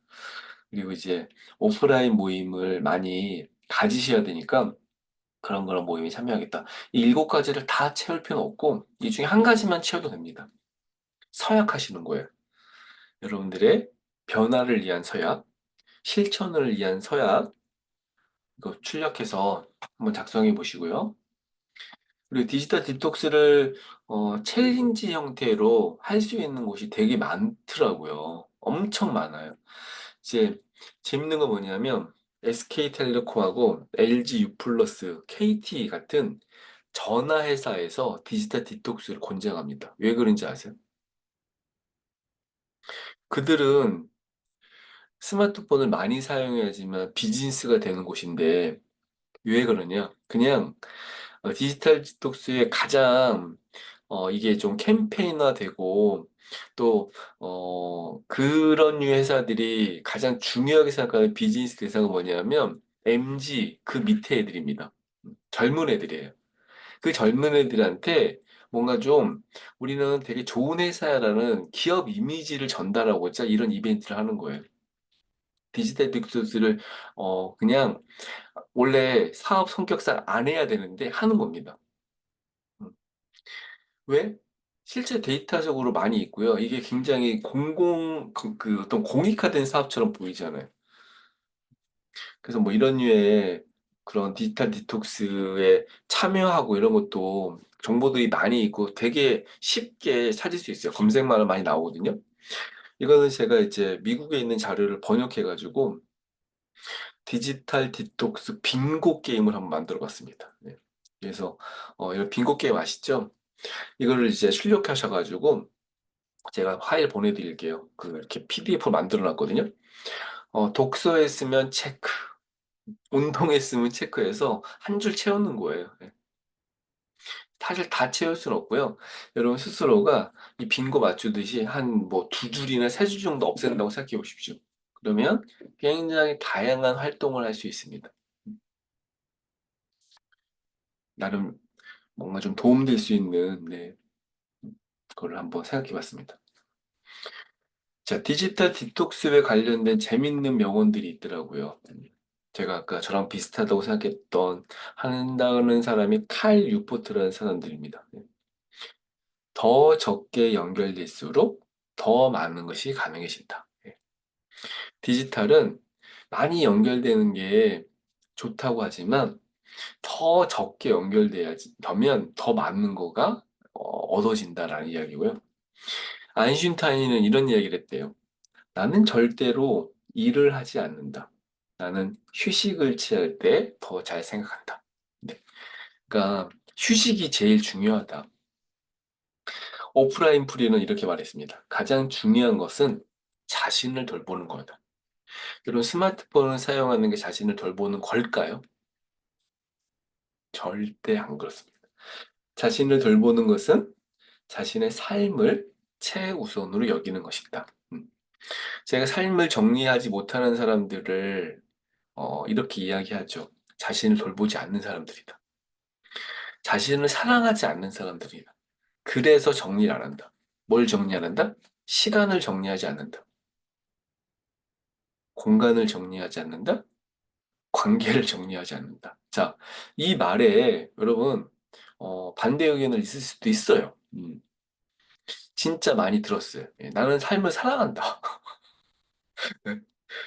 그리고 이제 오프라인 모임을 많이 가지셔야 되니까 그런 모임에 참여하겠다. 이 7가지를 다 채울 필요는 없고 이 중에 한 가지만 채워도 됩니다. 서약하시는 거예요. 여러분들의 변화를 위한 서약, 실천을 위한 서약, 이거 출력해서 한번 작성해 보시고요. 그리고 디지털 디톡스를 챌린지 형태로 할 수 있는 곳이 되게 많더라고요. 엄청 많아요. 이제 재밌는 건 뭐냐면 SK텔레콤하고 LG U+, KT 같은 전화 회사에서 디지털 디톡스를 권장합니다. 왜 그런지 아세요? 그들은 스마트폰을 많이 사용해야지만 비즈니스가 되는 곳인데 왜 그러냐? 그냥 디지털 디톡스의 가장 이게 좀 캠페인화되고 또 그런 류 회사들이 가장 중요하게 생각하는 비즈니스 대상은 뭐냐면 MZ 그 밑에 애들입니다. 젊은 애들이에요. 그 젊은 애들한테 뭔가 좀 우리는 되게 좋은 회사야라는 기업 이미지를 전달하고자 이런 이벤트를 하는 거예요. 디지털 디톡스를 그냥 원래 사업 성격상 안 해야 되는데 하는 겁니다. 음. 왜? 실제 데이터적으로 많이 있고요. 이게 굉장히 그 어떤 공익화된 사업처럼 보이잖아요. 그래서 뭐 이런 류의 그런 디지털 디톡스에 참여하고 이런 것도 정보들이 많이 있고 되게 쉽게 찾을 수 있어요. 검색만 하면 많이 나오거든요. 이거는 제가 이제 미국에 있는 자료를 번역해가지고 디지털 디톡스 빙고 게임을 한번 만들어 봤습니다. 네. 그래서 이런 빙고 게임 아시죠? 이거를 이제 출력하셔가지고 제가 파일 보내드릴게요. 그 이렇게 PDF로 만들어 놨거든요. 독서했으면 체크, 운동했으면 체크해서 한 줄 채우는 거예요. 네. 사실 다 채울 수는 없고요. 여러분 스스로가 이 빈거 맞추듯이 한 뭐 두 줄이나 세 줄 정도 없앤다고 생각해 보십시오. 그러면 굉장히 다양한 활동을 할 수 있습니다. 나름 뭔가 좀 도움될 수 있는, 네, 그걸 한번 생각해 봤습니다. 자, 디지털 디톡스에 관련된 재밌는 명언들이 있더라고요. 제가 아까 저랑 비슷하다고 생각했던 한다는 사람이 칼 뉴포트라는 사람들입니다. 더 적게 연결될수록 더 많은 것이 가능해진다. 디지털은 많이 연결되는 게 좋다고 하지만 더 적게 연결돼야지 되면 더 많은 거가 얻어진다라는 이야기고요. 아인슈타인은 이런 이야기를 했대요. 나는 절대로 일을 하지 않는다. 나는 휴식을 취할 때 더 잘 생각한다. 네. 그러니까 휴식이 제일 중요하다. 오프라 인프리는 이렇게 말했습니다. 가장 중요한 것은 자신을 돌보는 거다. 여러분 스마트폰을 사용하는 게 자신을 돌보는 걸까요? 절대 안 그렇습니다. 자신을 돌보는 것은 자신의 삶을 최우선으로 여기는 것이다. 제가 삶을 정리하지 못하는 사람들을 이렇게 이야기하죠. 자신을 돌보지 않는 사람들이다. 자신을 사랑하지 않는 사람들이다. 그래서 정리를 안 한다. 뭘 정리 안 한다? 시간을 정리하지 않는다. 공간을 정리하지 않는다. 관계를 정리하지 않는다. 자, 이 말에 여러분 반대 의견을 있을 수도 있어요. 진짜 많이 들었어요. 예, 나는 삶을 사랑한다. 네.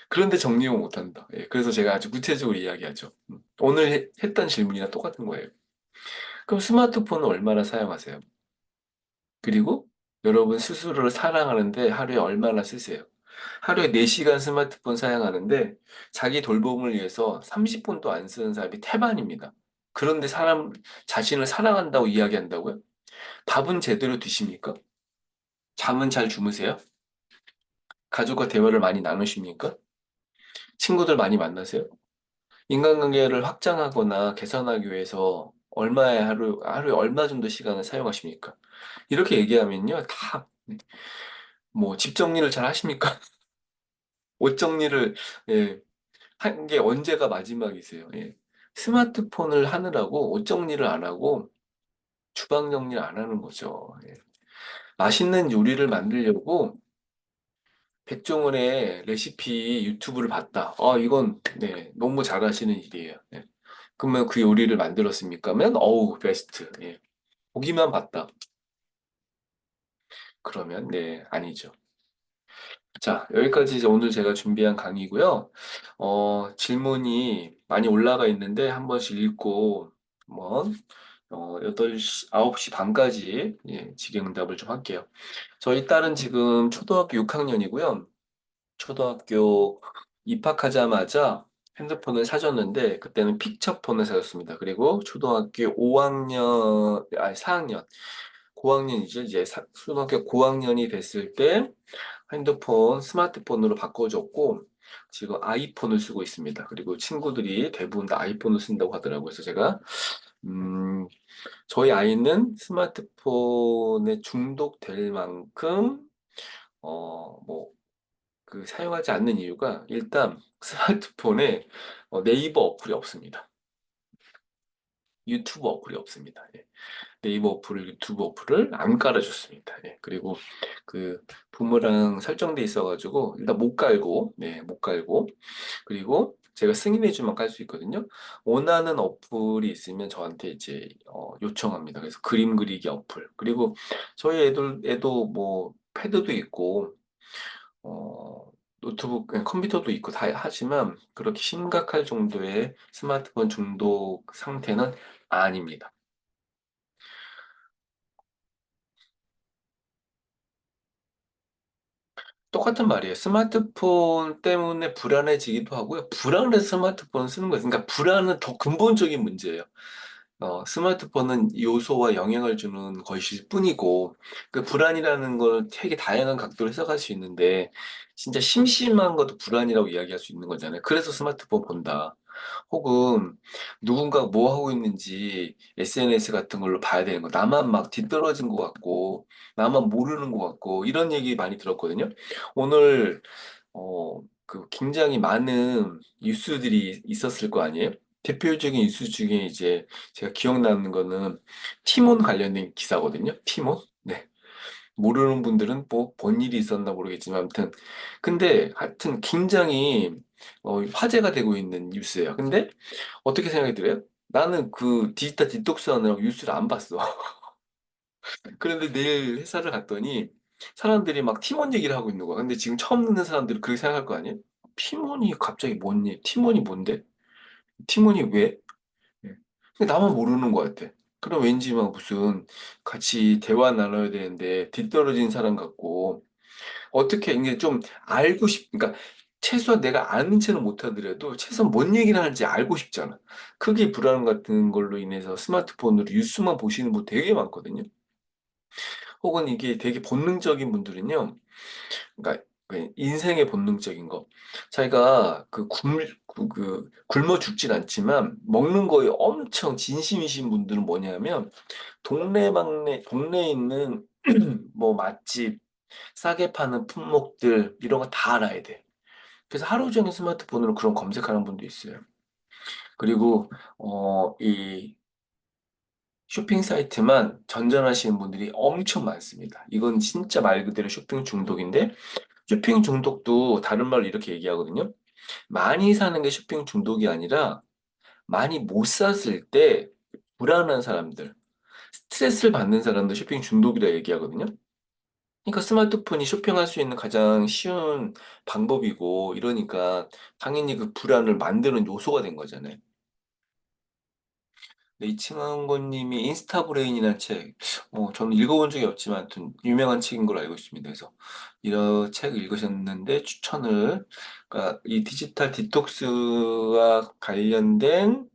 그런데 정리를 못한다. 예, 그래서 제가 아주 구체적으로 이야기하죠. 오늘 했던 질문이랑 똑같은 거예요. 그럼 스마트폰을 얼마나 사용하세요? 그리고 여러분 스스로를 사랑하는데 하루에 얼마나 쓰세요? 하루에 4시간 스마트폰 사용하는데 자기 돌봄을 위해서 30분도 안 쓰는 사람이 태반입니다. 그런데 사람 자신을 사랑한다고 이야기한다고요? 밥은 제대로 드십니까? 잠은 잘 주무세요? 가족과 대화를 많이 나누십니까? 친구들 많이 만나세요? 인간관계를 확장하거나 개선하기 위해서 하루에 얼마 정도 시간을 사용하십니까? 이렇게 얘기하면요, 다, 뭐, 집 정리를 잘 하십니까? 옷 정리를, 예, 한 게 언제가 마지막이세요? 예. 스마트폰을 하느라고 옷 정리를 안 하고 주방 정리를 안 하는 거죠. 예. 맛있는 요리를 만들려고 백종원의 레시피 유튜브를 봤다. 이건, 네, 너무 잘하시는 일이에요. 예. 그러면 그 요리를 만들었습니까? 면, 어우, 베스트. 예. 보기만 봤다. 그러면, 네, 아니죠. 자, 여기까지 이제 오늘 제가 준비한 강의고요. 질문이 많이 올라가 있는데 한 번씩 읽고 한번 8시, 9시 반까지 예, 질의응답을 좀 할게요. 저희 딸은 지금 초등학교 6학년이고요. 초등학교 입학하자마자 핸드폰을 사줬는데 그때는 픽처폰을 사줬습니다. 그리고 초등학교 5학년, 아니 4학년, 고학년이죠. 이제 초등학교 고학년이 됐을 때 스마트폰으로 바꿔줬고, 지금 아이폰을 쓰고 있습니다. 그리고 친구들이 대부분 다 아이폰을 쓴다고 하더라고요. 그래서 제가, 음, 저희 아이는 스마트폰에 중독될 만큼, 뭐, 사용하지 않는 이유가 일단 스마트폰에 네이버 어플이 없습니다. 유튜브 어플이 없습니다. 예. 네이버 어플을 유튜브 어플을 안 깔아줬습니다. 예, 그리고 그 부모랑 설정돼 있어가지고 일단 못 깔고 못 깔고 그리고 제가 승인해주면 깔 수 있거든요. 원하는 어플이 있으면 저한테 이제 요청합니다. 그래서 그림 그리기 어플 그리고 저희 애도 뭐 패드도 있고 어, 노트북 컴퓨터도 있고 다 하지만 그렇게 심각할 정도의 스마트폰 중독 상태는 아닙니다. 똑같은 말이에요. 스마트폰 때문에 불안해지기도 하고요. 불안해서 스마트폰 쓰는 거예요. 그러니까 불안은 더 근본적인 문제예요. 스마트폰은 요소와 영향을 주는 것일 뿐이고, 그 불안이라는 걸 되게 다양한 각도로 해석할 수 있는데, 진짜 심심한 것도 불안이라고 이야기할 수 있는 거잖아요. 그래서 스마트폰 본다. 혹은 누군가 뭐 하고 있는지 SNS 같은 걸로 봐야 되는 거. 나만 막 뒤떨어진 것 같고, 나만 모르는 것 같고, 이런 얘기 많이 들었거든요. 오늘, 굉장히 많은 뉴스들이 있었을 거 아니에요? 대표적인 뉴스 중에 이제 제가 기억나는 거는 티몬 관련된 기사거든요. 티몬? 네. 모르는 분들은 뭐 본 일이 있었나 모르겠지만 아무튼 근데 하여튼 굉장히 화제가 되고 있는 뉴스예요. 근데 어떻게 생각이 들어요? 나는 그 디지털 디톡스 하느라고 뉴스를 안 봤어. 그런데 내일 회사를 갔더니 사람들이 막 팀원 얘기를 하고 있는 거야. 근데 지금 처음 듣는 사람들은 그렇게 생각할 거 아니에요? 팀원이 갑자기 뭔 팀원이 뭔데? 팀원이 왜? 예. 근데 나만 모르는 것 같아. 그럼 왠지 막 무슨 같이 대화 나눠야 되는데 뒤떨어진 사람 같고 어떻게 이게 좀 알고 그러니까 최소한 내가 아는 체는 못하더라도 최소한 뭔 얘기를 하는지 알고 싶잖아. 크게 불안 같은 걸로 인해서 스마트폰으로 뉴스만 보시는 분 되게 많거든요. 혹은 이게 되게 본능적인 분들은요. 그러니까 그 인생의 본능적인 거. 자기가 굶어 죽진 않지만 먹는 거에 엄청 진심이신 분들은 뭐냐면 동네에 있는 뭐 맛집, 싸게 파는 품목들 이런 거 다 알아야 돼. 그래서 하루 종일 스마트폰으로 그런 검색하는 분도 있어요. 그리고 이 쇼핑 사이트만 전전하시는 분들이 엄청 많습니다. 이건 진짜 말 그대로 쇼핑 중독인데 쇼핑 중독도 다른 말로 이렇게 얘기하거든요. 많이 사는 게 쇼핑 중독이 아니라 많이 못 샀을 때 불안한 사람들, 스트레스를 받는 사람들 쇼핑 중독이라 얘기하거든요. 그러니까 스마트폰이 쇼핑할 수 있는 가장 쉬운 방법이고 이러니까 당연히 그 불안을 만드는 요소가 된 거잖아요. 네, 이층환 님이 인스타브레인이라는 책, 저는 읽어본 적이 없지만 하여튼 유명한 책인 걸로 알고 있습니다. 그래서 이런 책 읽으셨는데 그러니까 이 디지털 디톡스와 관련된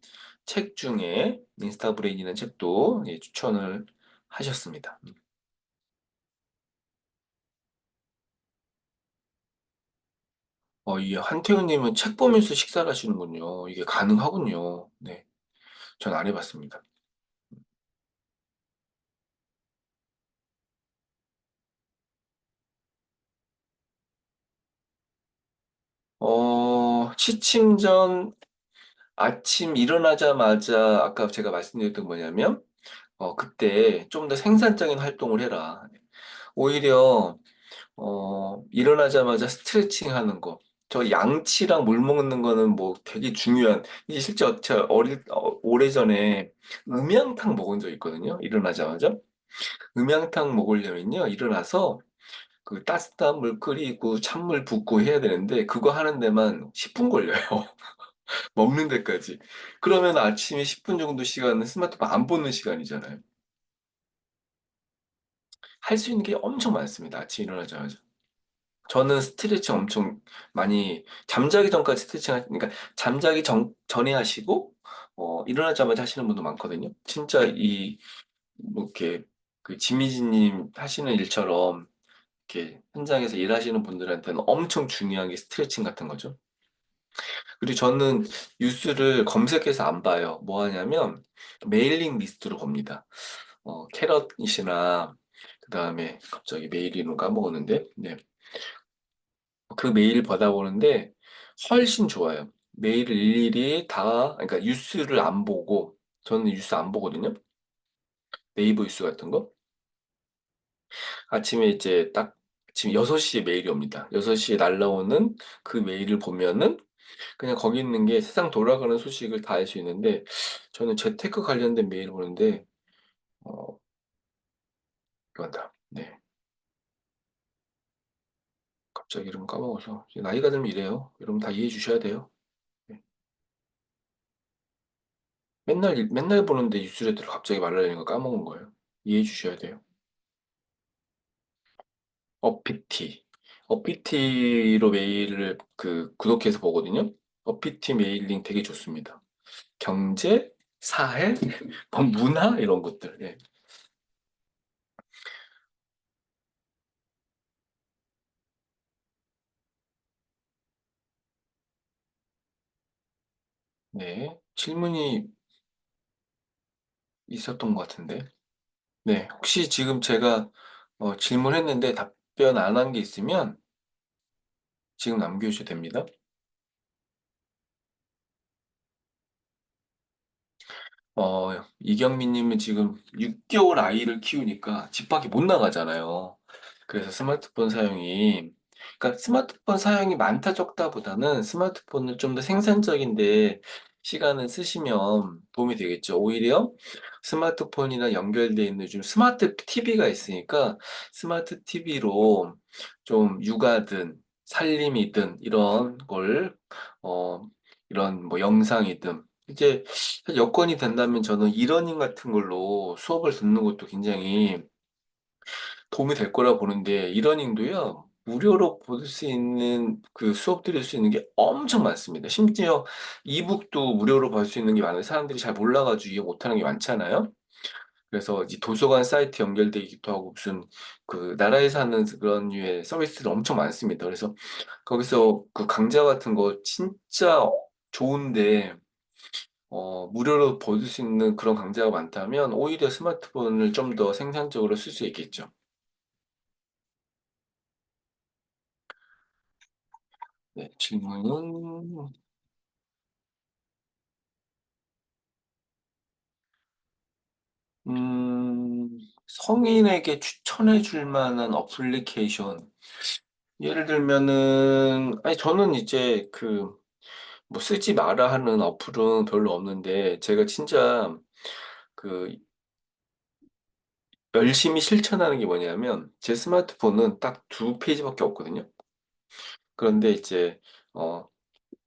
책 중에 인스타브레인이라는 책도 예, 추천을 하셨습니다. 이 한태훈님은 책 보면서 식사를 하시는군요. 이게 가능하군요. 네, 전 안 해봤습니다. 취침 전 아침 일어나자마자 아까 제가 말씀드렸던 거 뭐냐면, 그때 좀 더 생산적인 활동을 해라. 오히려, 일어나자마자 스트레칭 하는 거. 저 양치랑 물 먹는 거는 뭐 되게 중요한, 이게 실제 제가 오래전에 음양탕 먹은 적 있거든요. 일어나자마자. 음양탕 먹으려면요. 일어나서 그 따뜻한 물 끓이고 찬물 붓고 해야 되는데, 그거 하는 데만 10분 걸려요. 먹는 데까지. 그러면 아침에 10분 정도 시간은 스마트폰 안 보는 시간이잖아요. 할 수 있는 게 엄청 많습니다. 아침에 일어나자마자. 저는 스트레칭 엄청 많이, 잠자기 전까지 그러니까 전에 하시고, 일어나자마자 하시는 분도 많거든요. 진짜 뭐 이렇게, 그 지미지님 하시는 일처럼, 이렇게 현장에서 일하시는 분들한테는 엄청 중요한 게 스트레칭 같은 거죠. 그리고 저는 뉴스를 검색해서 안 봐요. 뭐 하냐면, 메일링 리스트로 봅니다. 캐럿이나 그다음에 갑자기 메일 이름 까먹었는데 네. 그 메일 받아보는데 훨씬 좋아요. 메일을 일일이 다 그러니까 뉴스를 안 보고 저는 뉴스 안 보거든요. 네이버 뉴스 같은 거. 아침에 이제 딱 지금 6시에 메일이 옵니다. 6시에 날라오는 그 메일을 보면은 그냥 거기 있는 게 세상 돌아가는 소식을 다 알 수 있는데 저는 재테크 관련된 메일 보는데 어, 이건다. 네. 갑자기 이름 까먹어서 이제 나이가 들면 이래요. 여러분 다 이해해 주셔야 돼요. 네. 맨날 보는데 뉴스레터를 갑자기 말하려는 거 까먹은 거예요. 이해해 주셔야 돼요. 어피티. 어피티로 메일을 구독해서 보거든요. 어피티 메일링 되게 좋습니다. 경제, 사회, 뭐 문화 이런 것들. 예. 네. 질문이 있었던 것 같은데. 네. 혹시 지금 제가 질문했는데 답변 안 한 게 있으면 지금 남겨주셔도 됩니다. 이경민 님은 지금 6개월 아이를 키우니까 집 밖에 못 나가잖아요. 그래서 스마트폰 사용이, 그러니까 스마트폰 사용이 많다 적다보다는 스마트폰을 좀 더 생산적인데 시간을 쓰시면 도움이 되겠죠. 오히려 스마트폰이나 연결되어 있는 요즘 스마트 TV가 있으니까 스마트 TV로 좀 육아든 살림이든 이런 걸, 어, 이런 뭐 영상이든 이제 여건이 된다면 저는 이러닝 같은 걸로 수업을 듣는 것도 굉장히 도움이 될 거라 보는데 이러닝도요 무료로 볼 수 있는 그 수업 들을 수 있는 게 엄청 많습니다. 심지어 이북도 무료로 볼 수 있는 게 많은데 사람들이 잘 몰라가지고 이해 못하는 게 많잖아요. 그래서 이 도서관 사이트 연결돼 있기도 하고 무슨 그 나라에서 하는 그런 류의 서비스들 엄청 많습니다. 그래서 거기서 그 강좌 같은 거 진짜 좋은데 무료로 볼 수 있는 그런 강좌가 많다면 오히려 스마트폰을 좀 더 생산적으로 쓸 수 있겠죠. 네, 질문은, 성인에게 추천해 줄 만한 어플리케이션. 예를 들면은, 아니, 저는 이제 뭐 쓰지 마라 하는 어플은 별로 없는데, 제가 진짜 그 열심히 실천하는 게 뭐냐면, 제 스마트폰은 딱 두 페이지밖에 없거든요. 그런데 이제, 어,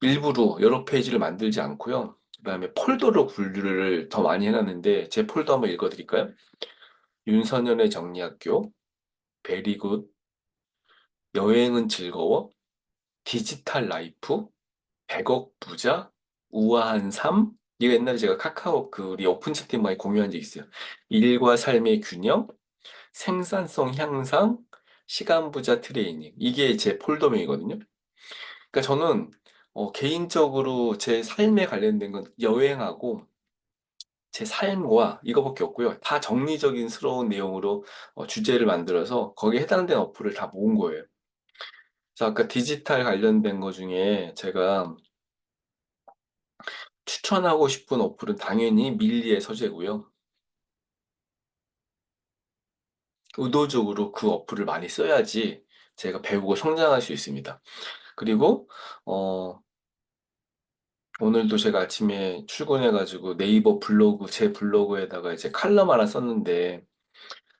일부러 여러 페이지를 만들지 않고요. 그다음에 폴더로 분류를 더 많이 해놨는데 제 폴더 한번 읽어드릴까요? 윤선현의 정리학교, 베리굿, 여행은 즐거워, 디지털 라이프, 100억 부자, 우아한 삶. 이거 옛날에 제가 카카오 우리 오픈 채팅방에 공유한 적 있어요. 일과 삶의 균형, 생산성 향상, 시간 부자 트레이닝. 이게 제 폴더명이거든요. 그러니까 저는 개인적으로 제 삶에 관련된 건 여행하고 제 삶과 이거밖에 없고요. 다 정리적인 스러운 내용으로 주제를 만들어서 거기에 해당되는 어플을 다 모은 거예요. 그래서 아까 디지털 관련된 거 중에 제가 추천하고 싶은 어플은 당연히 밀리의 서재고요. 의도적으로 그 어플을 많이 써야지 제가 배우고 성장할 수 있습니다. 그리고 어, 오늘도 제가 아침에 출근해가지고 네이버 블로그, 제 블로그에다가 이제 칼럼 하나 썼는데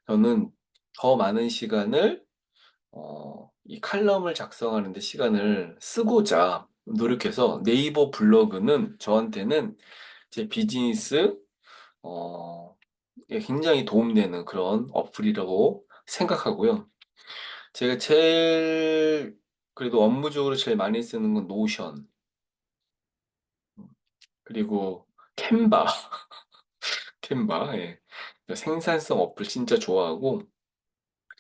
저는 더 많은 시간을 이 칼럼을 작성하는 데 시간을 쓰고자 노력해서 네이버 블로그는 저한테는 제 비즈니스 에 굉장히 도움되는 그런 어플이라고 생각하고요. 제가 제일 그래도 업무적으로 제일 많이 쓰는 건 노션 그리고 캔바 캔바 예. 생산성 어플 진짜 좋아하고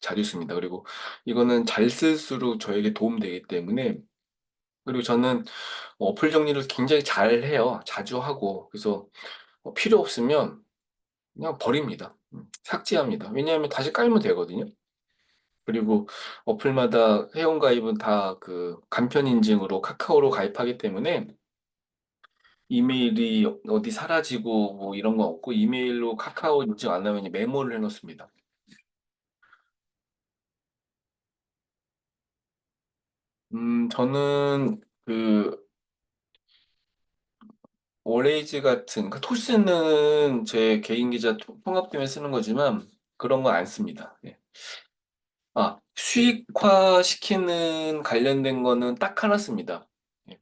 자주 씁니다. 그리고 이거는 잘 쓸수록 저에게 도움되기 때문에 그리고 저는 어플 정리를 굉장히 잘 해요. 자주 하고. 그래서 필요 없으면 그냥 버립니다. 삭제합니다. 왜냐하면 다시 깔면 되거든요. 그리고 어플마다 회원가입은 다 그 간편 인증으로 카카오로 가입하기 때문에 이메일이 어디 사라지고 뭐 이런 거 없고 이메일로 카카오 인증 안 하면 메모를 해놓습니다. 저는 월레이즈 같은 토스는 제 개인 계좌 통합 때문에 쓰는 거지만 그런 거 안 씁니다. 예. 수익화 시키는 관련된 거는 딱 하나 씁니다. 예.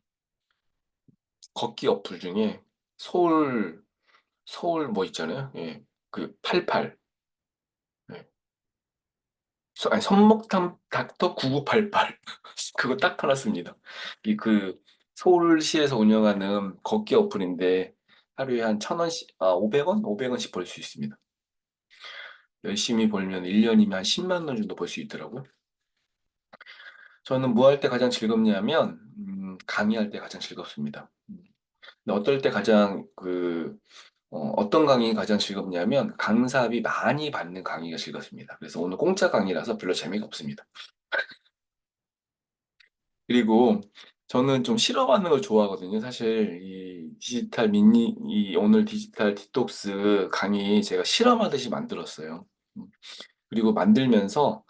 걷기 어플 중에 서울 뭐 있잖아요. 예. 88. 예. 아니, 선먹탐 닥터 9988. 그거 딱 하나 씁니다. 서울시에서 운영하는 걷기 어플인데 하루에 한 1,000원씩, 500원? 500원씩 벌 수 있습니다. 열심히 벌면 1년이면 한 10만 원 정도 벌 수 있더라고요. 저는 뭐 할 때 가장 즐겁냐면, 강의할 때 가장 즐겁습니다. 근데 어떨 때 가장 어떤 강의 가장 즐겁냐면 강사비 많이 받는 강의가 즐겁습니다. 그래서 오늘 공짜 강의라서 별로 재미가 없습니다. 그리고 저는 좀 실험하는 걸 좋아하거든요. 사실 이 오늘 디지털 디톡스 강의 제가 실험하듯이 만들었어요. 음, 그리고 만들면서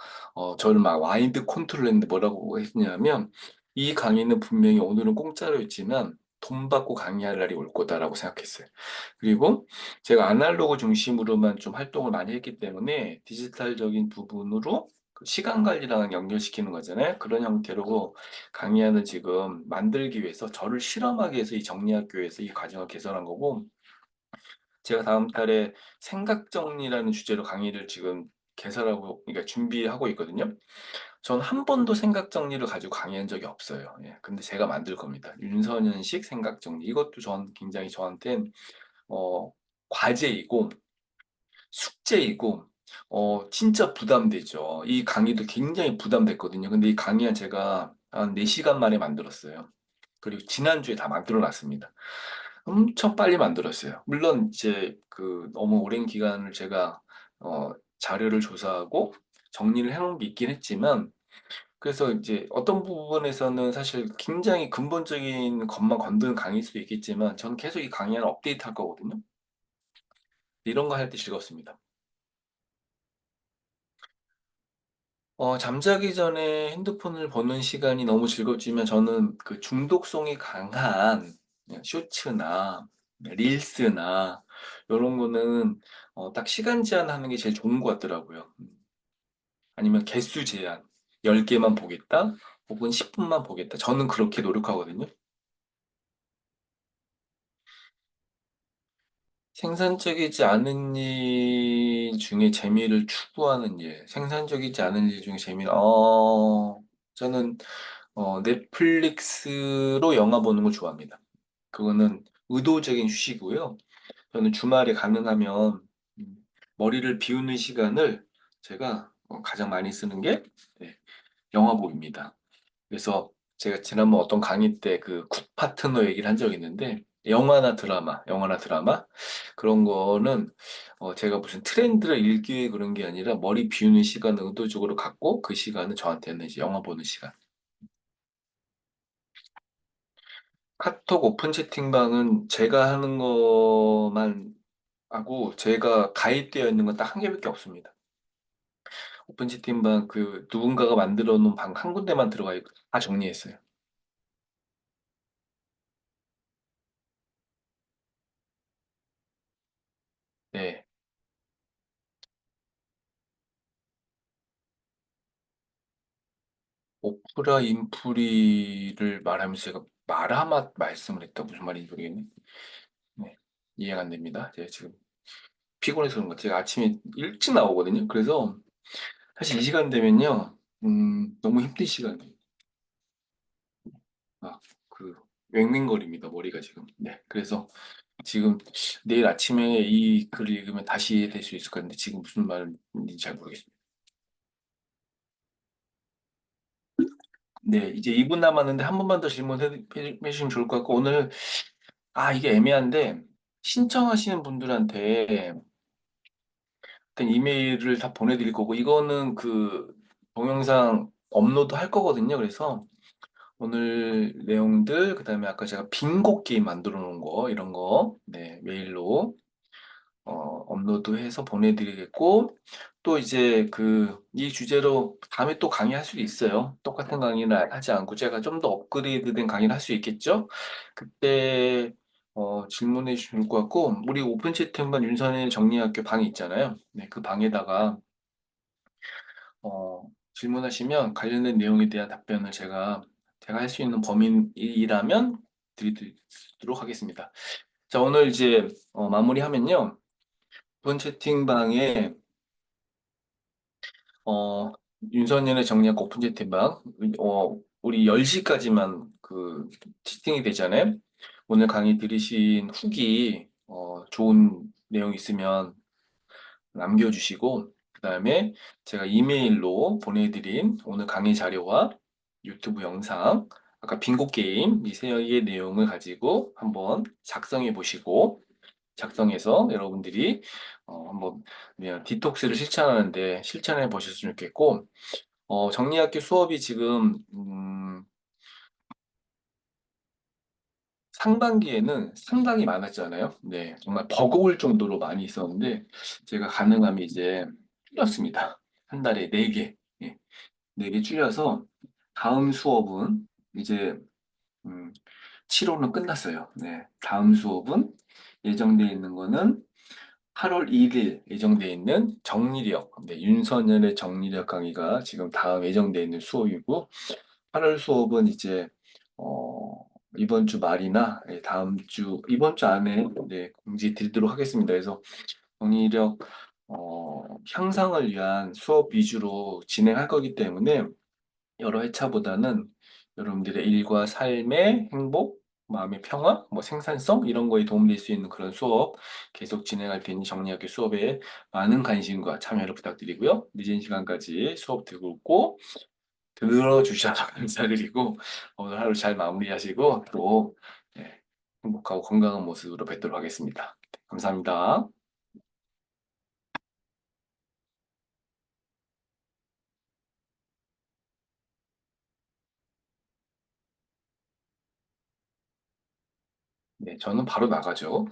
저를 막 마인드 컨트롤했는데 뭐라고 했냐면 이 강의는 분명히 오늘은 공짜로 했지만 돈 받고 강의할 날이 올 거다라고 생각했어요. 그리고 제가 아날로그 중심으로만 좀 활동을 많이 했기 때문에 디지털적인 부분으로 그 시간 관리랑 연결시키는 거잖아요. 그런 형태로 강의안을 지금 만들기 위해서 저를 실험하기 위해서 이 정리학교에서 이 과정을 개설한 거고 제가 다음 달에 생각 정리라는 주제로 강의를 지금 개설하고, 그러니까 준비하고 있거든요. 전 한 번도 생각 정리를 가지고 강의한 적이 없어요. 예, 근데 제가 만들 겁니다. 윤선현식 생각 정리. 이것도 굉장히 저한텐 어, 과제이고 숙제이고 진짜 부담되죠. 이 강의도 굉장히 부담됐거든요. 근데 이 강의는 제가 한 4시간 만에 만들었어요. 그리고 지난주에 다 만들어 놨습니다. 엄청 빨리 만들었어요. 물론 이제 그 너무 오랜 기간을 제가 자료를 조사하고 정리를 해놓은 게 있긴 했지만 그래서 이제 어떤 부분에서는 사실 굉장히 근본적인 것만 건드는 강의일 수도 있겠지만 저는 계속 이 강의를 업데이트 할 거거든요. 이런 거 할 때 즐겁습니다. 잠자기 전에 핸드폰을 보는 시간이 너무 즐겁지만 저는 그 중독성이 강한 쇼츠나 릴스나 이런 거는 딱 시간 제한하는 게 제일 좋은 것 같더라고요. 아니면 개수 제한. 10개만 보겠다? 혹은 10분만 보겠다. 저는 그렇게 노력하거든요. 생산적이지 않은 일 중에 재미를 추구하는 일. 생산적이지 않은 일 중에 저는 넷플릭스로 영화 보는 걸 좋아합니다. 그거는 의도적인 휴식이고요. 저는 주말에 가능하면 음, 머리를 비우는 시간을 제가 가장 많이 쓰는 게 네, 영화 보기입니다. 그래서 제가 지난번 어떤 강의 때 그 쿡 파트너 얘기를 한 적이 있는데 영화나 드라마 그런 거는 제가 무슨 트렌드를 읽기 위해 그런 게 아니라 머리 비우는 시간을 의도적으로 갖고 그 시간은 저한테는 이제 영화 보는 시간. 카톡 오픈 채팅방은 제가 하는 것만 하고 제가 가입되어 있는 건 딱 한 개밖에 없습니다. 오픈 채팅방 그 누군가가 만들어 놓은 방 한 군데만 들어가 있고 다 정리했어요. 네. 오프라 인프리를 말하면서 제가 마라맛 말씀을 했다. 무슨 말인지 모르겠네. 네. 이해가 안 됩니다. 제가 지금 피곤해서 그런 것 같아요. 제가 아침에 일찍 나오거든요. 그래서 사실 이 시간 되면요. 너무 힘든 시간이에요. 아, 그 왱왱거립니다. 머리가 지금. 네. 그래서 지금 내일 아침에 이 글을 읽으면 다시 이해될 수 있을 것 같은데 지금 무슨 말인지 잘 모르겠습니다. 네, 이제 2분 남았는데 한 번만 더 질문해 주시면 좋을 것 같고 오늘 이게 애매한데 신청하시는 분들한테 일단 이메일을 다 보내드릴 거고 이거는 그 동영상 업로드 할 거거든요. 그래서 오늘 내용들 그다음에 아까 제가 빙고 게임 만들어 놓은 거 이런 거 네, 메일로 업로드해서 보내드리겠고, 또 이제 이 주제로 다음에 또 강의할 수도 있어요. 똑같은 강의는 하지 않고 제가 좀 더 업그레이드된 강의를 할 수 있겠죠? 그때, 질문해 주실 것 같고, 우리 오픈 채팅방 윤선의 정리학교 방이 있잖아요. 네, 그 방에다가, 질문하시면 관련된 내용에 대한 답변을 제가 할 수 있는 범위라면 드리도록 하겠습니다. 자, 오늘 이제, 마무리하면요. 이번 채팅방에 어, 윤선현의 정리학 오픈 채팅방 우리 10시까지만 그 채팅이 되잖아요. 오늘 강의 들으신 후기 좋은 내용 있으면 남겨주시고 그다음에 제가 이메일로 보내드린 오늘 강의 자료와 유튜브 영상 아까 빙고 게임 이 세 개의 내용을 가지고 한번 작성해 보시고 작성해서 여러분들이 한번 그냥 디톡스를 실천하는데 실천해 보셨으면 좋겠고 정리학교 수업이 지금 상반기에는 상당히 많았잖아요. 네, 정말 버거울 정도로 많이 있었는데 제가 가능하면 이제 줄였습니다. 한 달에 4개, 예, 4개 줄여서 다음 수업은 이제 7호는 끝났어요. 네, 다음 수업은 예정되어 있는 거는 8월 1일 예정되어 있는 정리력, 네, 윤선열의 정리력 강의가 지금 다음 예정되어 있는 수업이고 8월 수업은 이제 이번 주 말이나 다음 주 이번 주 안에 네, 공지 드리도록 하겠습니다. 그래서 정리력 향상을 위한 수업 위주로 진행할 거기 때문에 여러 회차보다는 여러분들의 일과 삶의 행복, 마음의 평화, 뭐 생산성 이런 거에 도움될 수 있는 그런 수업 계속 진행할 테니 정리학교 수업에 많은 관심과 참여를 부탁드리고요. 늦은 시간까지 수업 듣고 들어주셔서 감사드리고 오늘 하루 잘 마무리하시고 또 네, 행복하고 건강한 모습으로 뵙도록 하겠습니다. 감사합니다. 네, 저는 바로 나가죠.